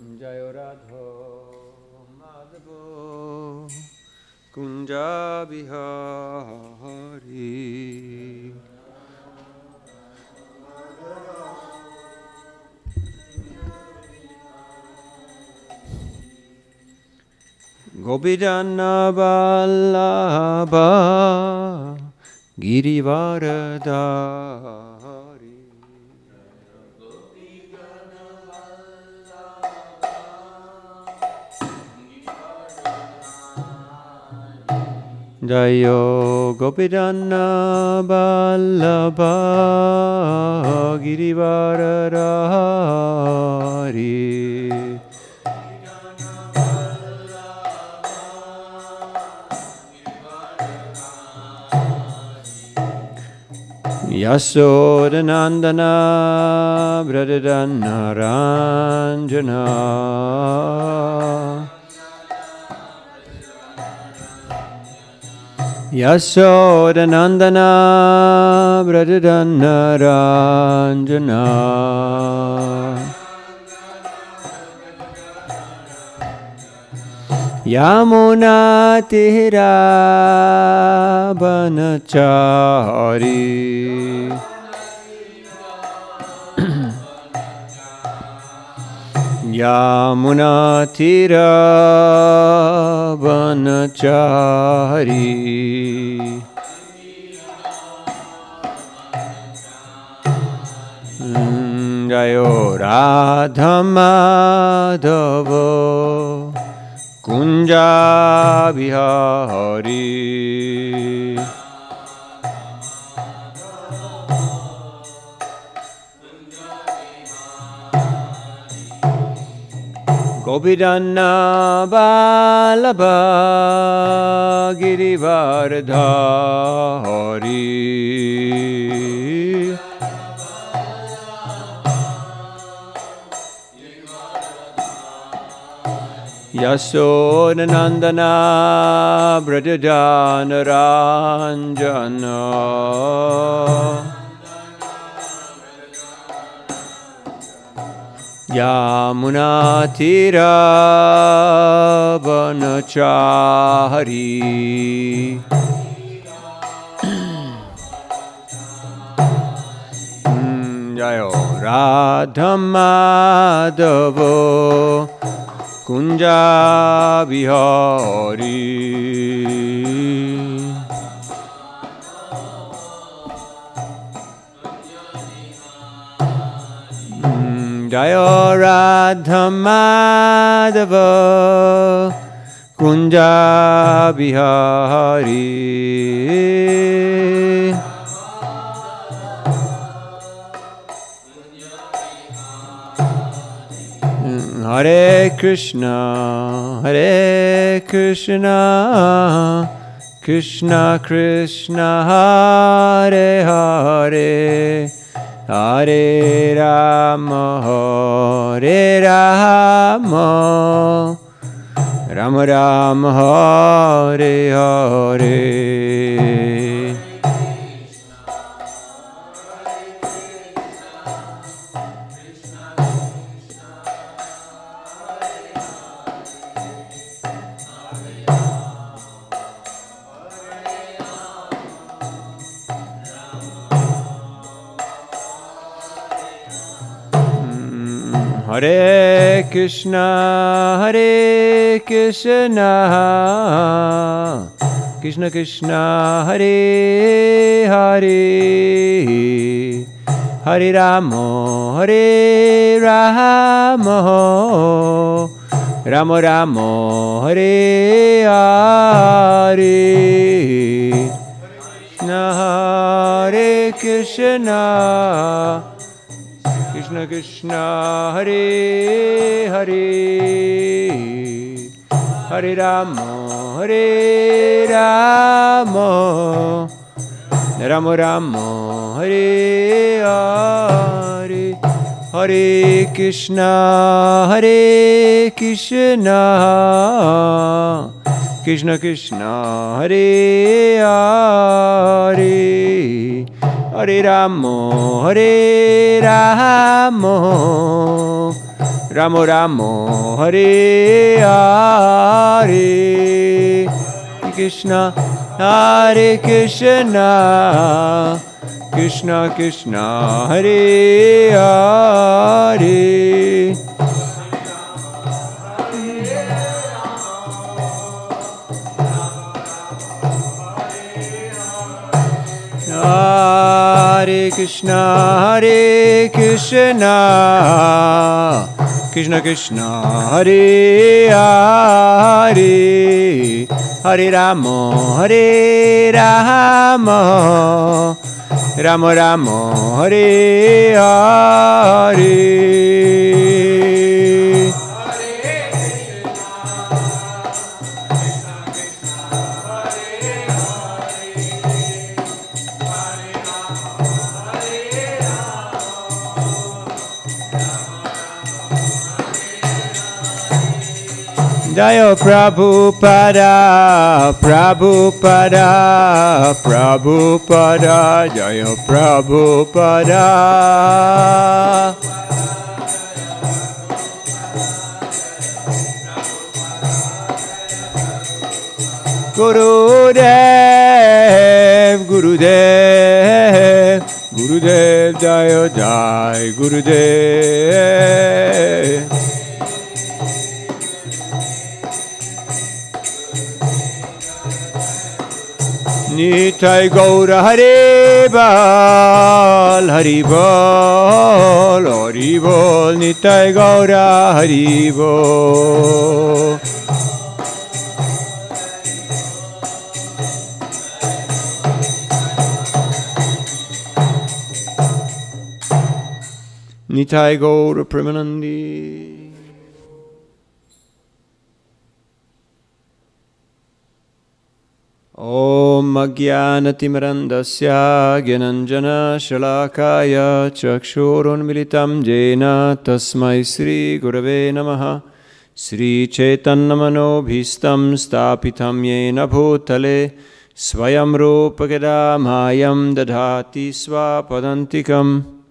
Jayo Radha Madhavo Kunja Bihari. Gopidana Vallabha Girivaradari. Jayo Gopidana Vallabha Girivaradari. Yasodhanandana Bradadana Ranjana. Yasodhanandana Bradadana Ranjana. Yamuna Tira Banachari. Yamuna Tira Banachari. Jayo Radha Madhava Kunja Bihari. Gopidana Vallabha Girivaradari. Yasodhanandana Bradadana Ranjana. Yamuna Tira Banachari. Jayo Radha Madhava Kunja Bihari. Jayo Radha Madhava Kunja Bihari. Hare Krishna, Hare Krishna, Krishna Krishna, Hare Hare, Hare Rama, Hare Rama, Rama Rama, Hare Hare. Hare Krishna, Hare Krishna, Krishna Krishna, Hare Hare, Hare Rama, Hare Rama, Rama Rama, Hare Hare. Hare Krishna, Krishna Krishna, Hare Hare, Hare Rama, Hare Rama, Rama Rama, Hare Hare. Hare Krishna, Hare Krishna, Krishna Krishna, Hare Hare, Hare Rama, Hare Rama, Ramo Ramo Hare Hare Krishna Hare Krishna Krishna Krishna Hare Hare Hare Krishna Krishna Krishna Hare Hare Hare Rama Rama Rama Hare Hare Jayo Prabhupada, Prabhupada, Prabhupada, Jayo Prabhupada. Gurudev, Gurudev, Gurudev, Jayo Jai, Gurudev. Nitai Gaura Hare Bal, Hari Bol, Hari Bol, Nitai Gaura Hari Bol. Nitai Gaura Premanandi. Om Agyanatimirandasya Gyananjana Shalakaya Chakshurun Militam Jena Tasmai Sri Gurave Namaha Sri Chaitanya Manobhistam Stapitam Yena Bhutale Swayam Rupa Mayam Dadhati Swapadantikam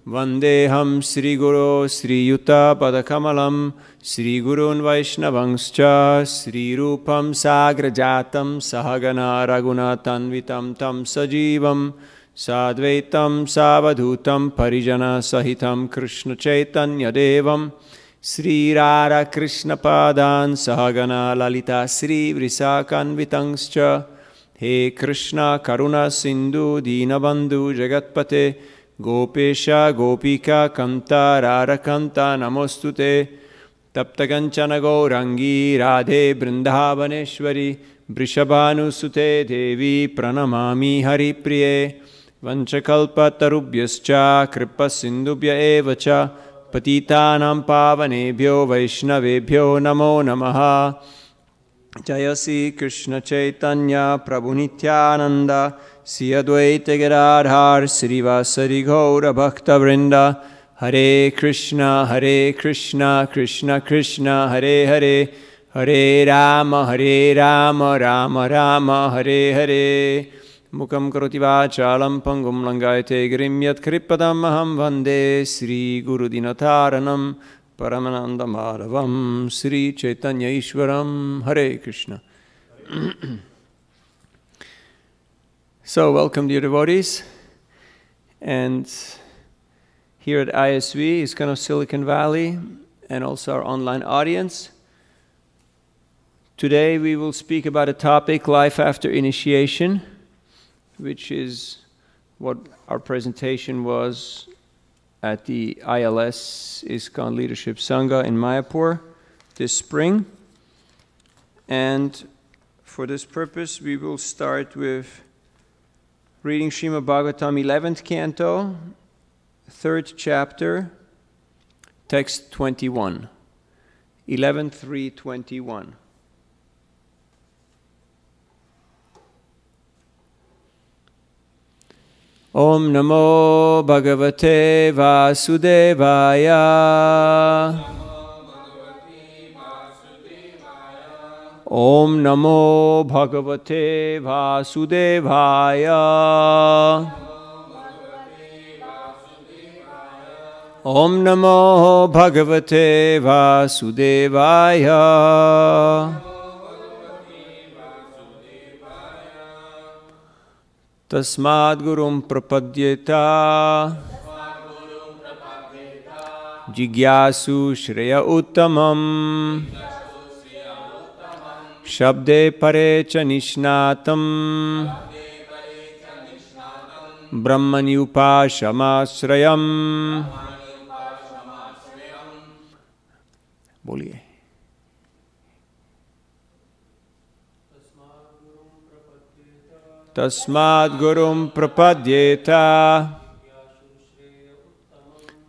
Vandeham Sri Guru Sri Yuta Padakamalam Sri Gurun Vaishnavangscha Sri Rupam Sagrajatam Sahagana Ragunatanvitam Tam Sajivam Sadvaitam Savadhutam Parijana Sahitam Krishna Chaitanya Devam Sri Rara Krishna Padan Sahagana Lalita Sri Vrisakanvitangscha He Krishna Karuna Sindhu Dinabandhu Jagatpate Gopesha Gopika Kanta Rarakanta Namostute Taptaganchana Gaurangi Radhe Brindavaneshwari Vrishabhanusute Devi Pranamami Haripriye Vanchakalpa Tarubhyascha Kripa Sindubhya Evacha Patitanam Pavanebhyo Vaishnavebhyo Namo Namaha Jayasi Krishna Chaitanya Prabhu Nityananda Sri Advaita Gadadhar Srivasari Gaura Bhakta Vrinda Hare Krishna Krishna Krishna Hare Hare Hare Rama Rama Rama Hare Hare Mukam Karoti Vachalam Pangum Langayate Girim Yat Kripadam Aham Vande Sri Guru Dinataranam Paramananda Madhavam Sri Chaitanya Ishvaram Hare Krishna. So, welcome dear devotees, and here at ISV, ISKCON of Silicon Valley, and also our online audience. Today we will speak about a topic, life after initiation, which is what our presentation was at the ILS ISKCON Leadership Sangha in Mayapur this spring. And for this purpose, we will start with reading Srimad Bhagavatam 11th Canto, 3rd chapter, text 21, 11.3.21. Om Namo Bhagavate Vasudevaya. Om Namo Bhagavate Vasudevaya. Om Namo Bhagavate Vasudevaya. Tasmad Gurum Prapadyeta Jigyasu Shreya Uttamam Shabde Pare Cha Nishnatam Brahmani Upashamasrayam. बोलिए. तस्माद् गुरुं प्रपद्येत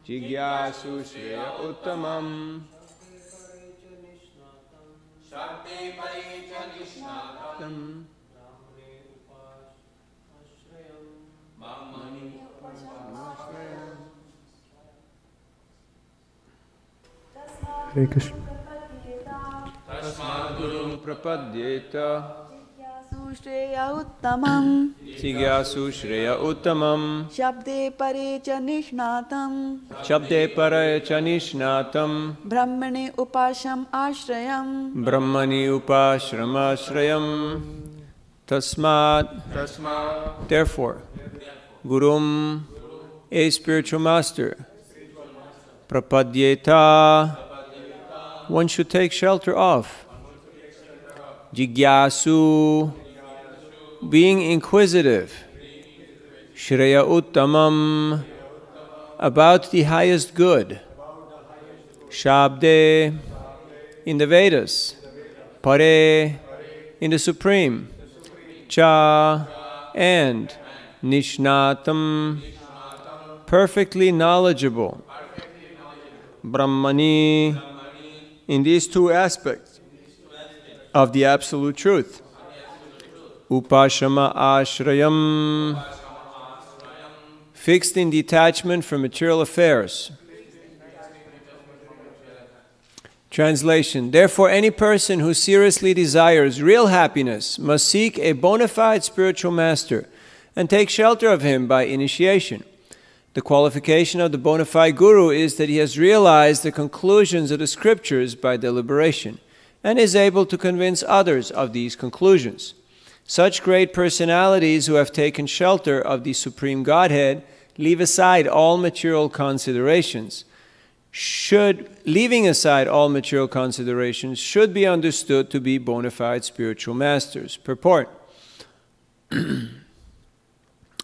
जिज्ञासु श्रेय उत्तमम् Hare Krishna. तस्माद् गुरुं प्रपद्येत Shreya Uttamam जिज्ञासु श्रेय उत्तमम् Shabde Pare Cha Nishnatam शब्दे परे च निष्णातम् Brahmane Upasham Ashrayam ब्रह्मणि उपाश्रमाश्रयम् तस्मात् therefore gurum, a spiritual master, prapadyeta, one should take shelter of, jigyasu, being inquisitive, shreya uttamam, about the highest good, shabde, in the Vedas, pare, in the Supreme, cha, and nishnatam, perfectly knowledgeable, brahmani, in these two aspects of the absolute truth, upashama ashrayam, fixed in detachment from material affairs. Translation: therefore, any person who seriously desires real happiness must seek a bona fide spiritual master and take shelter of him by initiation. The qualification of the bona fide guru is that he has realized the conclusions of the scriptures by deliberation and is able to convince others of these conclusions. Such great personalities who have taken shelter of the Supreme Godhead leave aside all material considerations. Leaving aside all material considerations should be understood to be bona fide spiritual masters. Purport.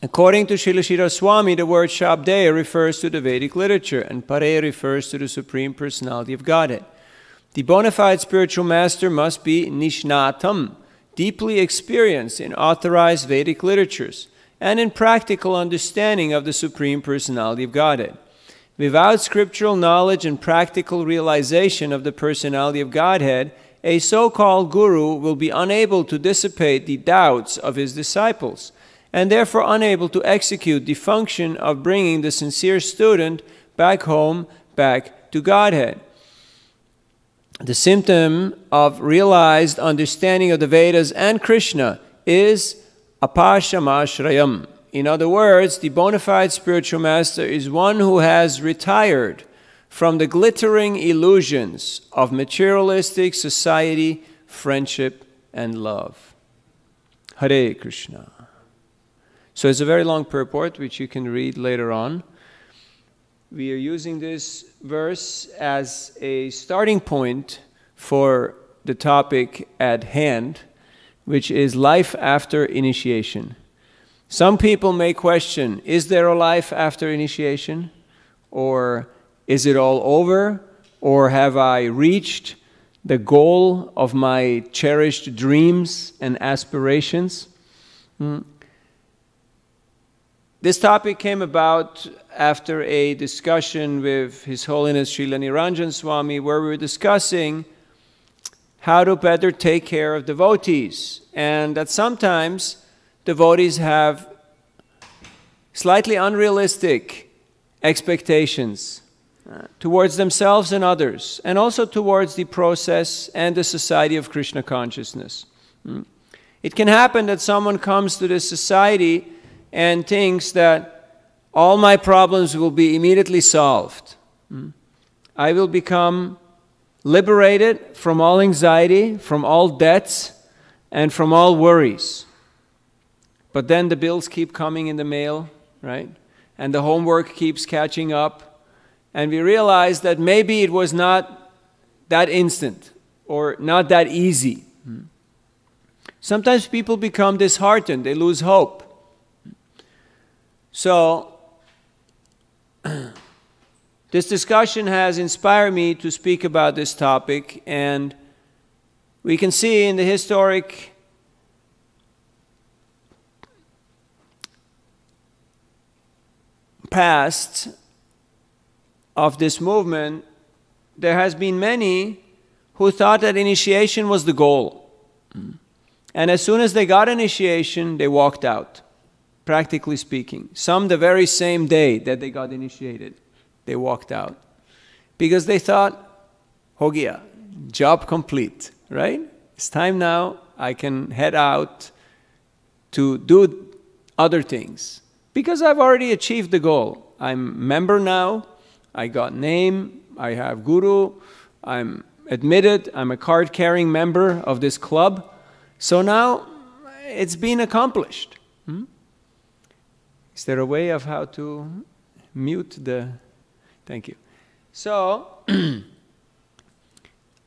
According to Sheila Swami, the word Shabde refers to the Vedic literature and Pare refers to the Supreme Personality of Godhead. The bona fide spiritual master must be Nishnatam, deeply experienced in authorized Vedic literatures and in practical understanding of the Supreme Personality of Godhead. Without scriptural knowledge and practical realization of the Personality of Godhead, a so-called guru will be unable to dissipate the doubts of his disciples, and therefore unable to execute the function of bringing the sincere student back home, back to Godhead. The symptom of realized understanding of the Vedas and Krishna is apashamashrayam. In other words, the bona fide spiritual master is one who has retired from the glittering illusions of materialistic society, friendship, and love. Hare Krishna. So it's a very long purport, which you can read later on. We are using this verse as a starting point for the topic at hand, which is life after initiation. Some people may question, is there a life after initiation? Or is it all over? Or have I reached the goal of my cherished dreams and aspirations? This topic came about after a discussion with His Holiness Sheila Niranjan Swami, where we were discussing how to better take care of devotees, and that sometimes devotees have slightly unrealistic expectations towards themselves and others, and also towards the process and the society of Krishna consciousness. It can happen that someone comes to this society and thinks that all my problems will be immediately solved. I will become liberated from all anxiety, from all debts, and from all worries. But then the bills keep coming in the mail, right? And the homework keeps catching up. And we realize that maybe it was not that instant or not that easy. Sometimes people become disheartened, they lose hope. So, this discussion has inspired me to speak about this topic, and we can see in the historic past of this movement, there has been many who thought that initiation was the goal. And as soon as they got initiation, they walked out, practically speaking. Some the very same day that they got initiated, they walked out. Because they thought, ho gaya, job complete, right? It's time now, I can head out to do other things. Because I've already achieved the goal. I'm a member now, I got name, I have guru, I'm admitted, I'm a card-carrying member of this club. So now it's been accomplished. Is there a way of how to mute the... Thank you. So,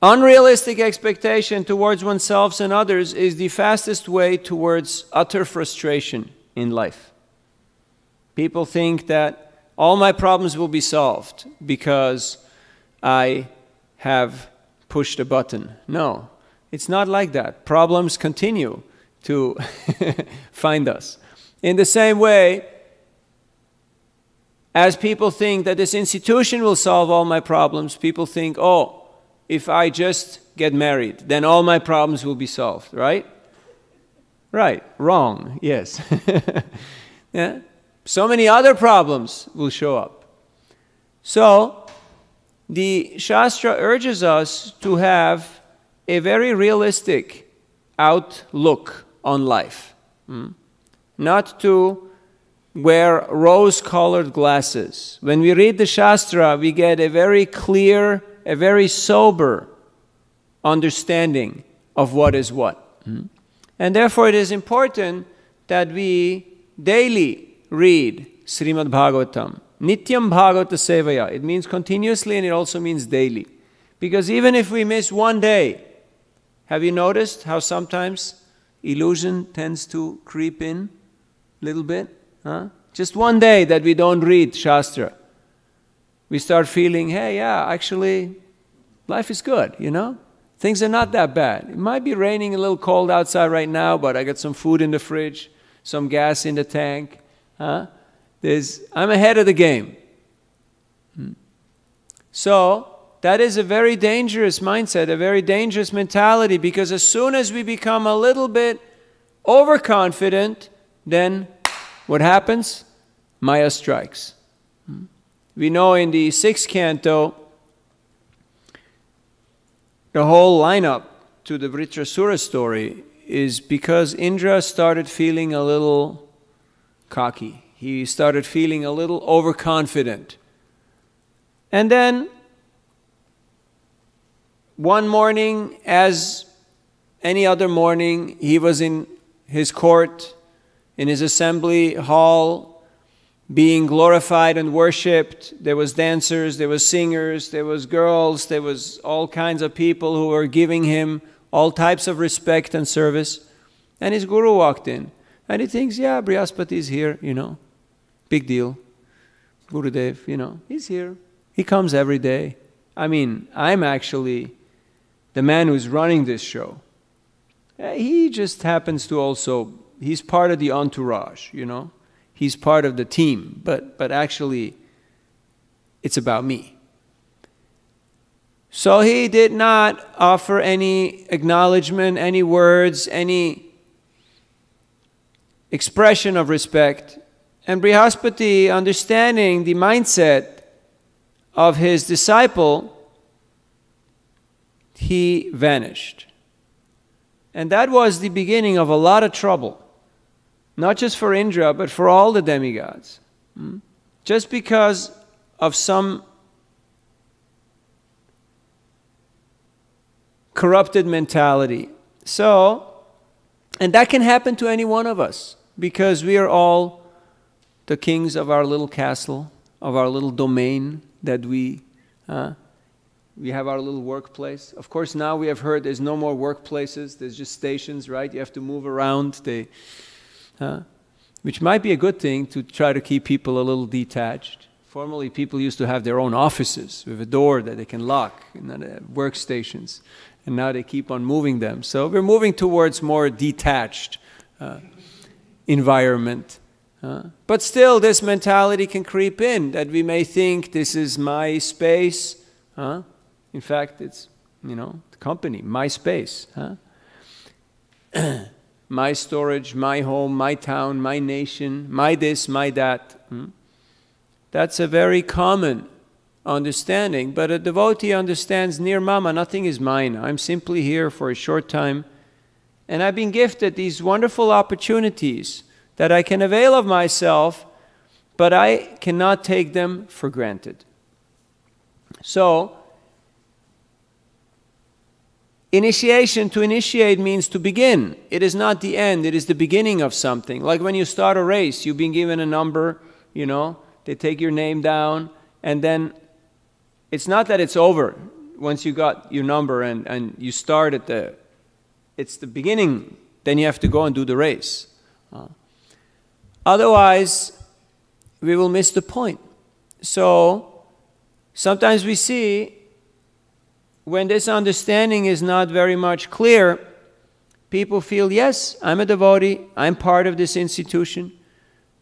unrealistic expectation towards oneself and others is the fastest way towards utter frustration in life. People think that all my problems will be solved because I have pushed a button. No, it's not like that. Problems continue to find us. In the same way, as people think that this institution will solve all my problems, people think, oh, if I just get married, then all my problems will be solved, right? Right, wrong, yes. Yeah? So many other problems will show up. So, the Shastra urges us to have a very realistic outlook on life. Not to wear rose-colored glasses. When we read the Shastra, we get a very clear, a very sober understanding of what is what. And therefore it is important that we daily read Srimad Bhagavatam. Nityam Bhagavata Sevaya. It means continuously and it also means daily. Because even if we miss one day, have you noticed how sometimes illusion tends to creep in a little bit? Just one day that we don't read Shastra, we start feeling, hey, yeah, actually, life is good, you know? Things are not that bad. It might be raining a little cold outside right now, but I got some food in the fridge, some gas in the tank. I'm ahead of the game. So, that is a very dangerous mindset, a very dangerous mentality, because as soon as we become a little bit overconfident, then what happens? Maya strikes. We know in the 6th canto, the whole lineup to the Vritrasura story is because Indra started feeling a little cocky. He started feeling a little overconfident. And then, one morning, as any other morning, he was in his court, in his assembly hall, being glorified and worshipped. There was dancers, there was singers, there was girls, there was all kinds of people who were giving him all types of respect and service. And his guru walked in. And he thinks, yeah, Brihaspati is here, you know. Big deal. Gurudev, you know, he's here. He comes every day. I mean, I'm actually the man who's running this show. He just happens to also, he's part of the entourage, you know. He's part of the team, but actually, it's about me. So he did not offer any acknowledgement, any words, any expression of respect. And Brihaspati, understanding the mindset of his disciple, he vanished. And that was the beginning of a lot of trouble. Not just for Indra, but for all the demigods. Just because of some corrupted mentality. So, and that can happen to any one of us, because we are all the kings of our little castle, of our little domain that we have our little workplace. Of course, now we have heard there's no more workplaces, there's just stations, right? You have to move around, which might be a good thing to try to keep people a little detached. Formerly, people used to have their own offices with a door that they can lock, and workstations. And now they keep on moving them. So we're moving towards more detached environment. But still, this mentality can creep in, that we may think this is my space. In fact, it's, the company, my space. My storage, my home, my town, my nation, my this, my that. That's a very common understanding, but a devotee understands, Nirmama, nothing is mine. I'm simply here for a short time, and I've been gifted these wonderful opportunities that I can avail of myself, but I cannot take them for granted. So, initiation, to initiate means to begin. It is not the end, it is the beginning of something. Like when you start a race, you've been given a number, they take your name down, and then it's not that it's over once you got your number and you start at it's the beginning, then you have to go and do the race. Otherwise, we will miss the point. So, sometimes we see when this understanding is not very much clear, people feel, yes, I'm a devotee, I'm part of this institution,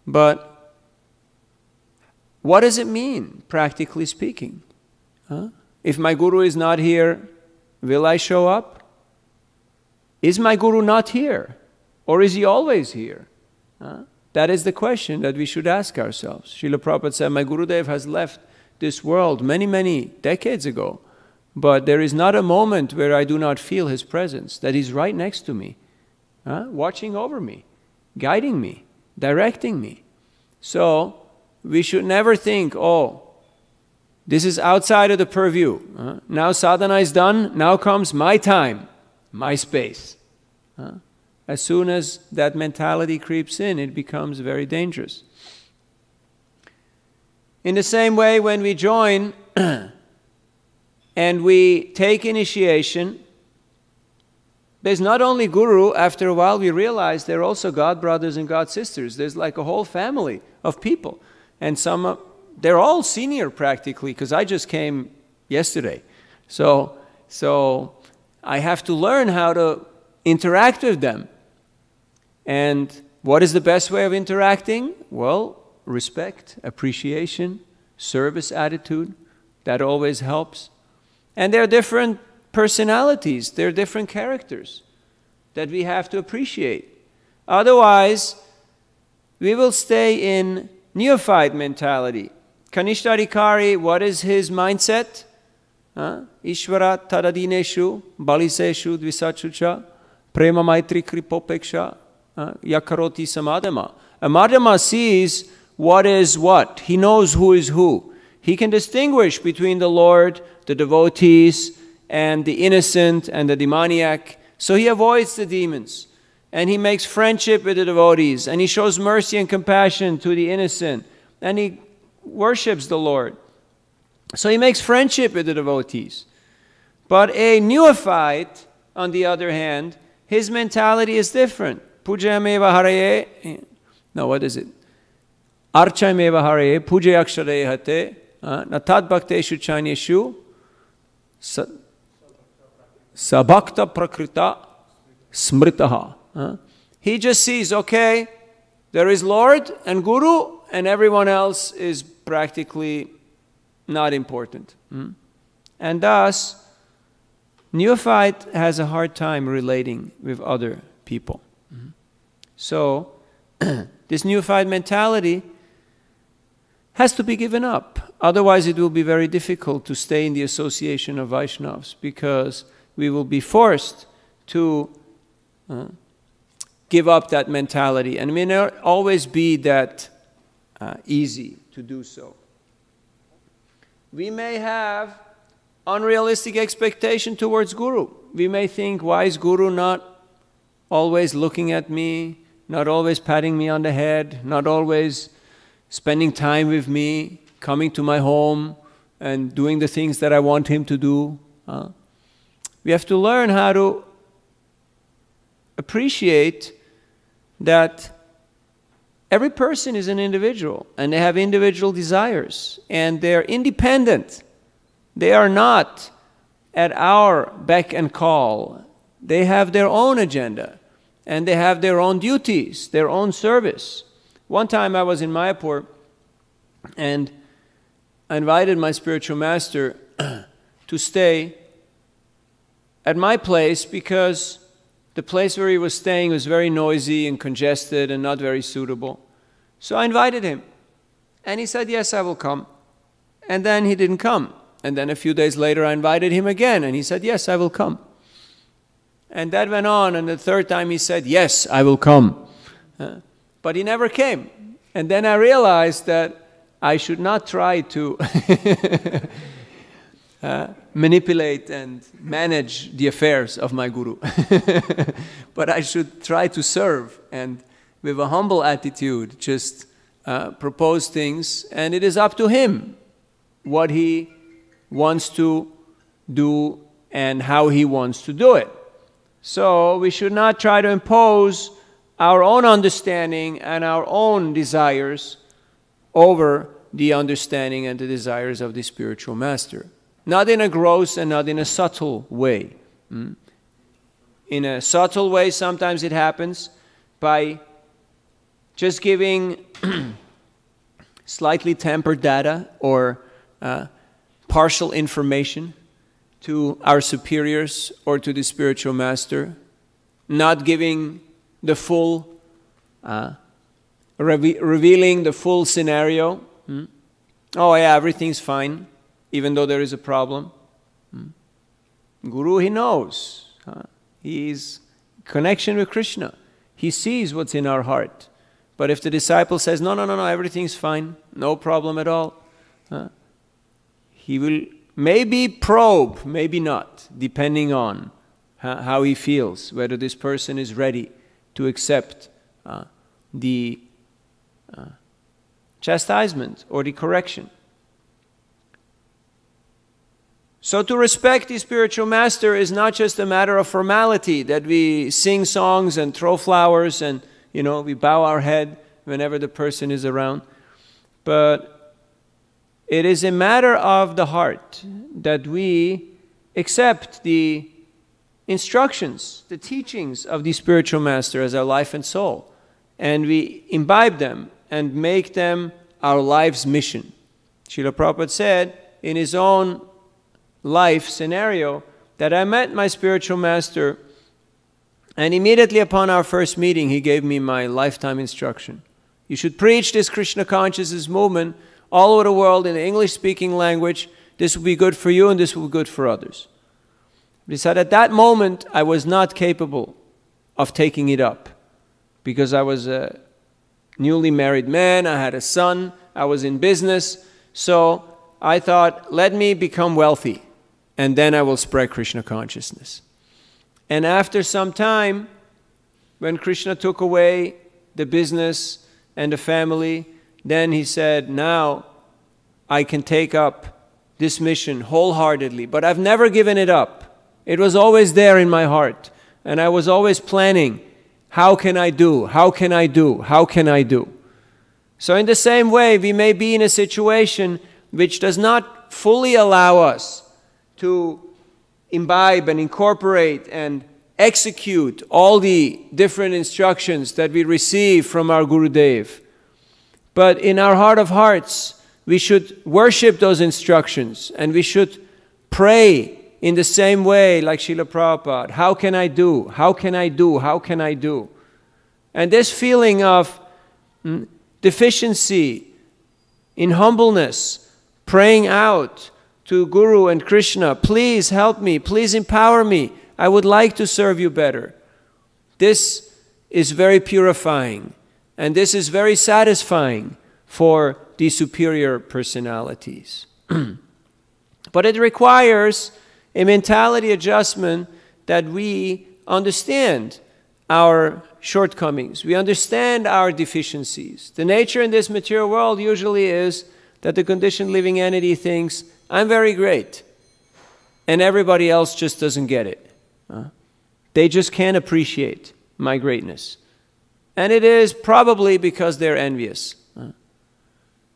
but what does it mean, practically speaking? If my guru is not here, will I show up? Is my guru not here? Or is he always here? That is the question that we should ask ourselves. Srila Prabhupada said, my Gurudev has left this world many, many decades ago, but there is not a moment where I do not feel his presence, that he's right next to me, watching over me, guiding me, directing me. So, we should never think, oh, this is outside of the purview. Now sadhana is done, now comes my time, my space. As soon as that mentality creeps in, it becomes very dangerous. In the same way, when we join and we take initiation, there's not only guru, after a while we realize they're also god brothers and god sisters. There's like a whole family of people. And they're all senior practically, because I just came yesterday. So I have to learn how to interact with them. And what is the best way of interacting? Well, respect, appreciation, service attitude. That always helps. And there are different personalities, there are different characters that we have to appreciate. Otherwise, we will stay in Neophyte mentality. Kaneesha Akari, what is his mindset? Ishvara tadadineshu, baliseshu dvisachucha, Prema maitri kripopeksha, yakaroti samadhama. A madhama sees what is what. He knows who is who. He can distinguish between the Lord, the devotees, and the innocent and the demoniac. So he avoids the demons. And he makes friendship with the devotees. And he shows mercy and compassion to the innocent. And he worships the Lord. So he makes friendship with the devotees. But a neophyte, on the other hand, his mentality is different. Pujayameva haraye. No, what is it? Archayameva haraye. Pujayakshare hate. Natad bhakteshu chanyeshu. Sabhakta prakrita smritaha. He just sees, okay, there is Lord and Guru, and everyone else is practically not important. And thus, neophyte has a hard time relating with other people. So, this neophyte mentality has to be given up. Otherwise, it will be very difficult to stay in the association of Vaishnavas, because we will be forced to give up that mentality. And it may not always be that easy to do so. We may have unrealistic expectation towards Guru. We may think, why is Guru not always looking at me, not always patting me on the head, not always spending time with me, coming to my home and doing the things that I want him to do? We have to learn how to appreciate that every person is an individual and they have individual desires and they're independent. They are not at our beck and call. They have their own agenda and they have their own duties, their own service. One time I was in Mayapur and I invited my spiritual master to stay at my place because the place where he was staying was very noisy and congested and not very suitable. So I invited him. And he said, yes, I will come. And then he didn't come. And then a few days later I invited him again. And he said, yes, I will come. And that went on. And the third time he said, yes, I will come. But he never came. And then I realized that I should not try to manipulate and manage the affairs of my Guru. But I should try to serve and with a humble attitude just propose things, and it is up to him what he wants to do and how he wants to do it. So we should not try to impose our own understanding and our own desires over the understanding and the desires of the spiritual master. Not in a gross and not in a subtle way. In a subtle way, sometimes it happens by just giving slightly tempered data or partial information to our superiors or to the spiritual master, not giving the full, revealing the full scenario. Oh yeah, everything's fine, even though there is a problem. Guru, he knows. He's connection with Krishna. He sees what's in our heart. But if the disciple says, no, everything's fine, no problem at all, he will maybe probe, maybe not, depending on how he feels, whether this person is ready to accept the chastisement or the correction. So to respect the spiritual master is not just a matter of formality, that we sing songs and throw flowers and, we bow our head whenever the person is around. But it is a matter of the heart that we accept the instructions, the teachings of the spiritual master as our life and soul. And we imbibe them and make them our life's mission. Srila Prabhupada said in his own life scenario that I met my spiritual master, and immediately upon our first meeting he gave me my lifetime instruction. You should preach this Krishna consciousness movement all over the world in the English-speaking language. This will be good for you and this will be good for others. But he said at that moment I was not capable of taking it up because I was a newly married man, I had a son, I was in business, so I thought, let me become wealthy and then I will spread Krishna consciousness. And after some time, when Krishna took away the business and the family, then he said, now I can take up this mission wholeheartedly. But I've never given it up. It was always there in my heart. And I was always planning, how can I do? How can I do? How can I do? So in the same way, we may be in a situation which does not fully allow us to imbibe and incorporate and execute all the different instructions that we receive from our Gurudev. But in our heart of hearts, we should worship those instructions and we should pray in the same way like Srila Prabhupada. How can I do? How can I do? How can I do? And this feeling of deficiency in humbleness, praying out to Guru and Krishna, please help me, please empower me, I would like to serve you better. This is very purifying and this is very satisfying for the superior personalities. But it requires a mentality adjustment that we understand our shortcomings. We understand our deficiencies. The nature in this material world usually is that the conditioned living entity thinks, I'm very great, and everybody else just doesn't get it. They just can't appreciate my greatness. And it is probably because they're envious.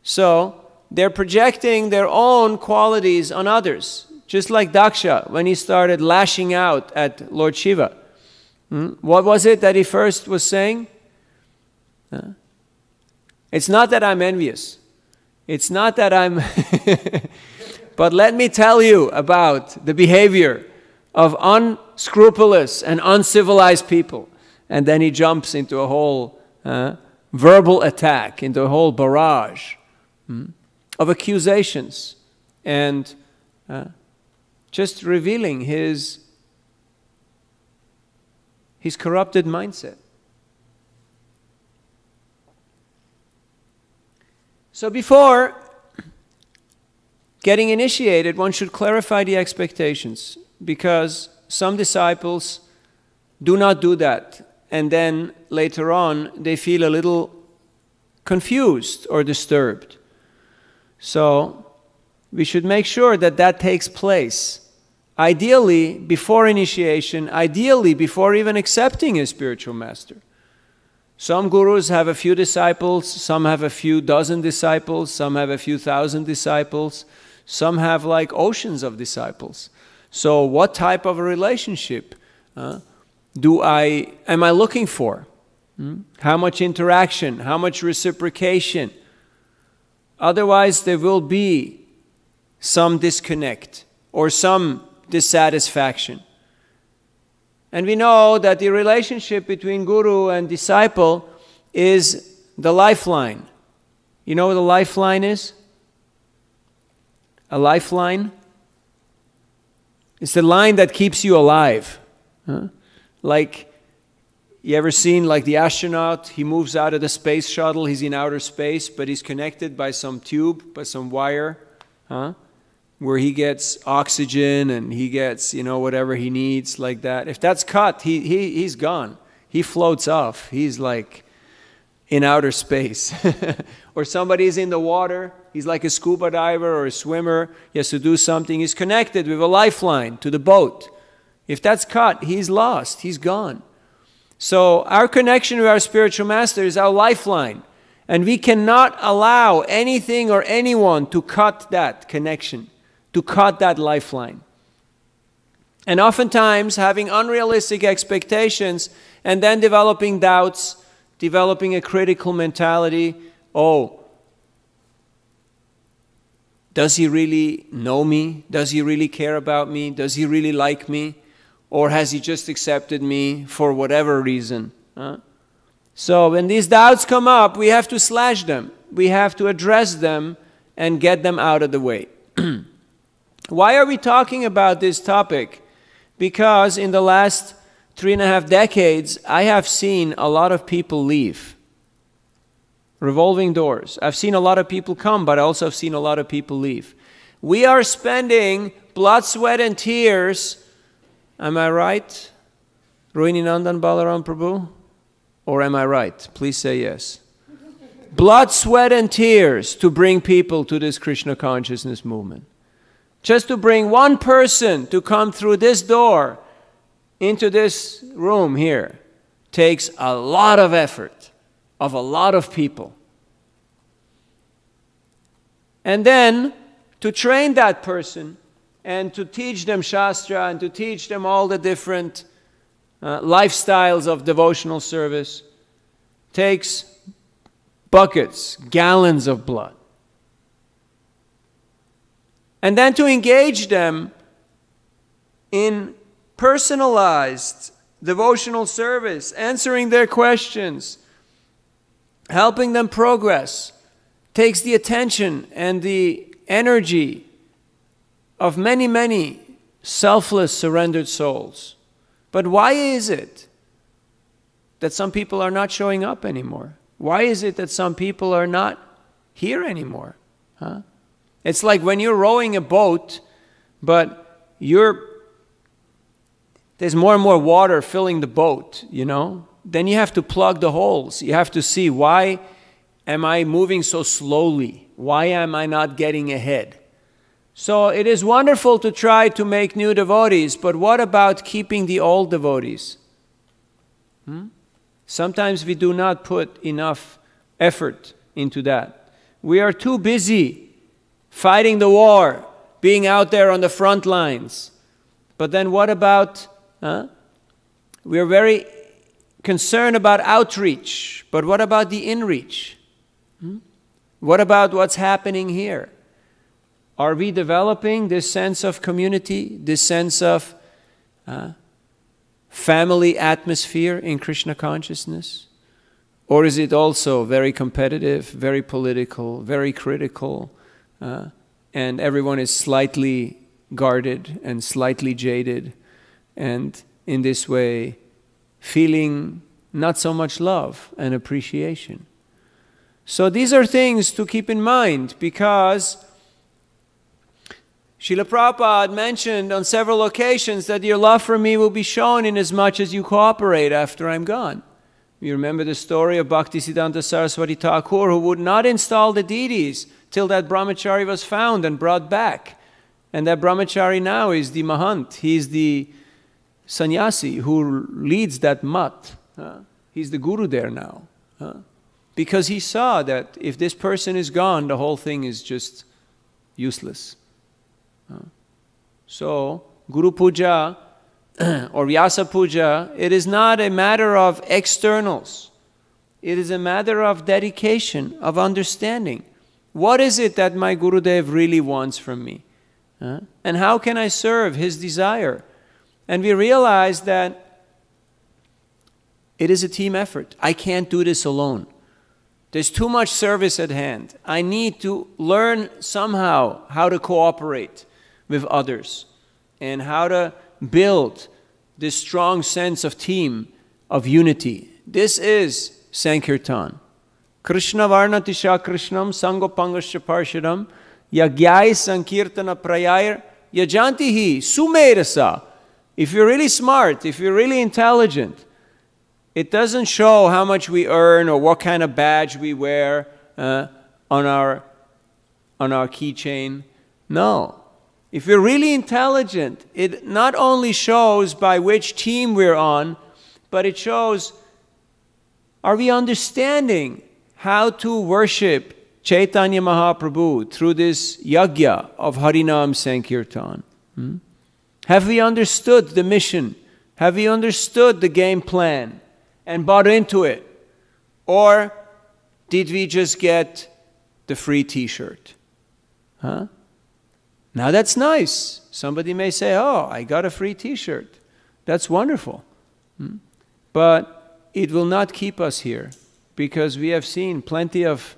So they're projecting their own qualities on others. Just like Daksha, when he started lashing out at Lord Shiva. What was it that he first was saying? It's not that I'm envious. It's not that I'm... But let me tell you about the behavior of unscrupulous and uncivilized people. And then he jumps into a whole verbal attack, into a whole barrage of accusations and just revealing his corrupted mindset. So before getting initiated, one should clarify the expectations, because some disciples do not do that, and then later on they feel a little confused or disturbed. So we should make sure that that takes place. Ideally, before initiation, ideally, before even accepting a spiritual master. Some gurus have a few disciples, some have a few dozen disciples, some have a few thousand disciples, some have like oceans of disciples. So what type of a relationship am I looking for? How much interaction? How much reciprocation? Otherwise, there will be some disconnect or some dissatisfaction. And we know that the relationship between guru and disciple is the lifeline. You know what a lifeline is? A lifeline? It's the line that keeps you alive. Like, you ever seen like the astronaut? He moves out of the space shuttle, he's in outer space, but he's connected by some tube, by some wire, where he gets oxygen and he gets, whatever he needs, like that. If that's cut, he's gone. He floats off. He's like in outer space. Or somebody's in the water. He's like a scuba diver or a swimmer. He has to do something. He's connected with a lifeline to the boat. If that's cut, he's lost. He's gone. So our connection with our spiritual master is our lifeline. And we cannot allow anything or anyone to cut that connection, to cut that lifeline. And oftentimes, having unrealistic expectations and then developing doubts, developing a critical mentality. Oh, does he really know me? Does he really care about me? Does he really like me? Or has he just accepted me for whatever reason? So when these doubts come up, we have to slash them. We have to address them and get them out of the way. Why are we talking about this topic? Because in the last 3.5 decades, I have seen a lot of people leave. Revolving doors. I've seen a lot of people come, but I also have seen a lot of people leave. We are spending blood, sweat, and tears. Am I right? Rohini Nandan Balaram Prabhu? Or am I right? Please say yes. Blood, sweat, and tears to bring people to this Krishna consciousness movement. Just to bring one person to come through this door into this room here takes a lot of effort of a lot of people. And then to train that person and to teach them Shastra and to teach them all the different lifestyles of devotional service takes buckets, gallons of blood. And then to engage them in personalized devotional service, answering their questions, helping them progress, takes the attention and the energy of many, many selfless, surrendered souls. But why is it that some people are not showing up anymore? Why is it that some people are not here anymore? It's like when you're rowing a boat But there's more and more water filling the boat, Then you have to plug the holes. You have to see, why am I moving so slowly? Why am I not getting ahead? So it is wonderful to try to make new devotees, but what about keeping the old devotees? Sometimes we do not put enough effort into that. We are too busy fighting the war, being out there on the front lines. But then what about, we are very concerned about outreach, but what about the inreach? What about what's happening here? Are we developing this sense of community, this sense of family atmosphere in Krishna consciousness? Or is it also very competitive, very political, very critical, and everyone is slightly guarded and slightly jaded, and in this way feeling not so much love and appreciation? So these are things to keep in mind, because Srila Prabhupada mentioned on several occasions that your love for me will be shown in as much as you cooperate after I'm gone. You remember the story of Bhaktisiddhanta Saraswati Thakur, who would not install the deities till that brahmachari was found and brought back. And that brahmachari now is the mahant. He's the sannyasi who leads that mat. He's the guru there now. Because he saw that if this person is gone, the whole thing is just useless. So, Guru Puja or Vyasa Puja, it is not a matter of externals. It is a matter of dedication, of understanding. What is it that my Gurudev really wants from me? And how can I serve his desire? And we realize that it is a team effort. I can't do this alone. There's too much service at hand. I need to learn somehow how to cooperate with others and how to build this strong sense of team, of unity. This is Sankirtan. Krishna Varnatisha Krishnam Sangopangascha Parshadam Yagyai Sankirtana Prayayar Yajantihi Sumerasa. If you're really smart, if you're really intelligent, it doesn't show how much we earn or what kind of badge we wear on our keychain. No. If you're really intelligent, it not only shows by which team we're on, but it shows, are we understanding how to worship Chaitanya Mahaprabhu through this yajna of Harinam Sankirtan? Have we understood the mission? Have we understood the game plan and bought into it? Or did we just get the free t-shirt? Now that's nice. Somebody may say, oh, I got a free t-shirt. That's wonderful. But it will not keep us here, because we have seen plenty of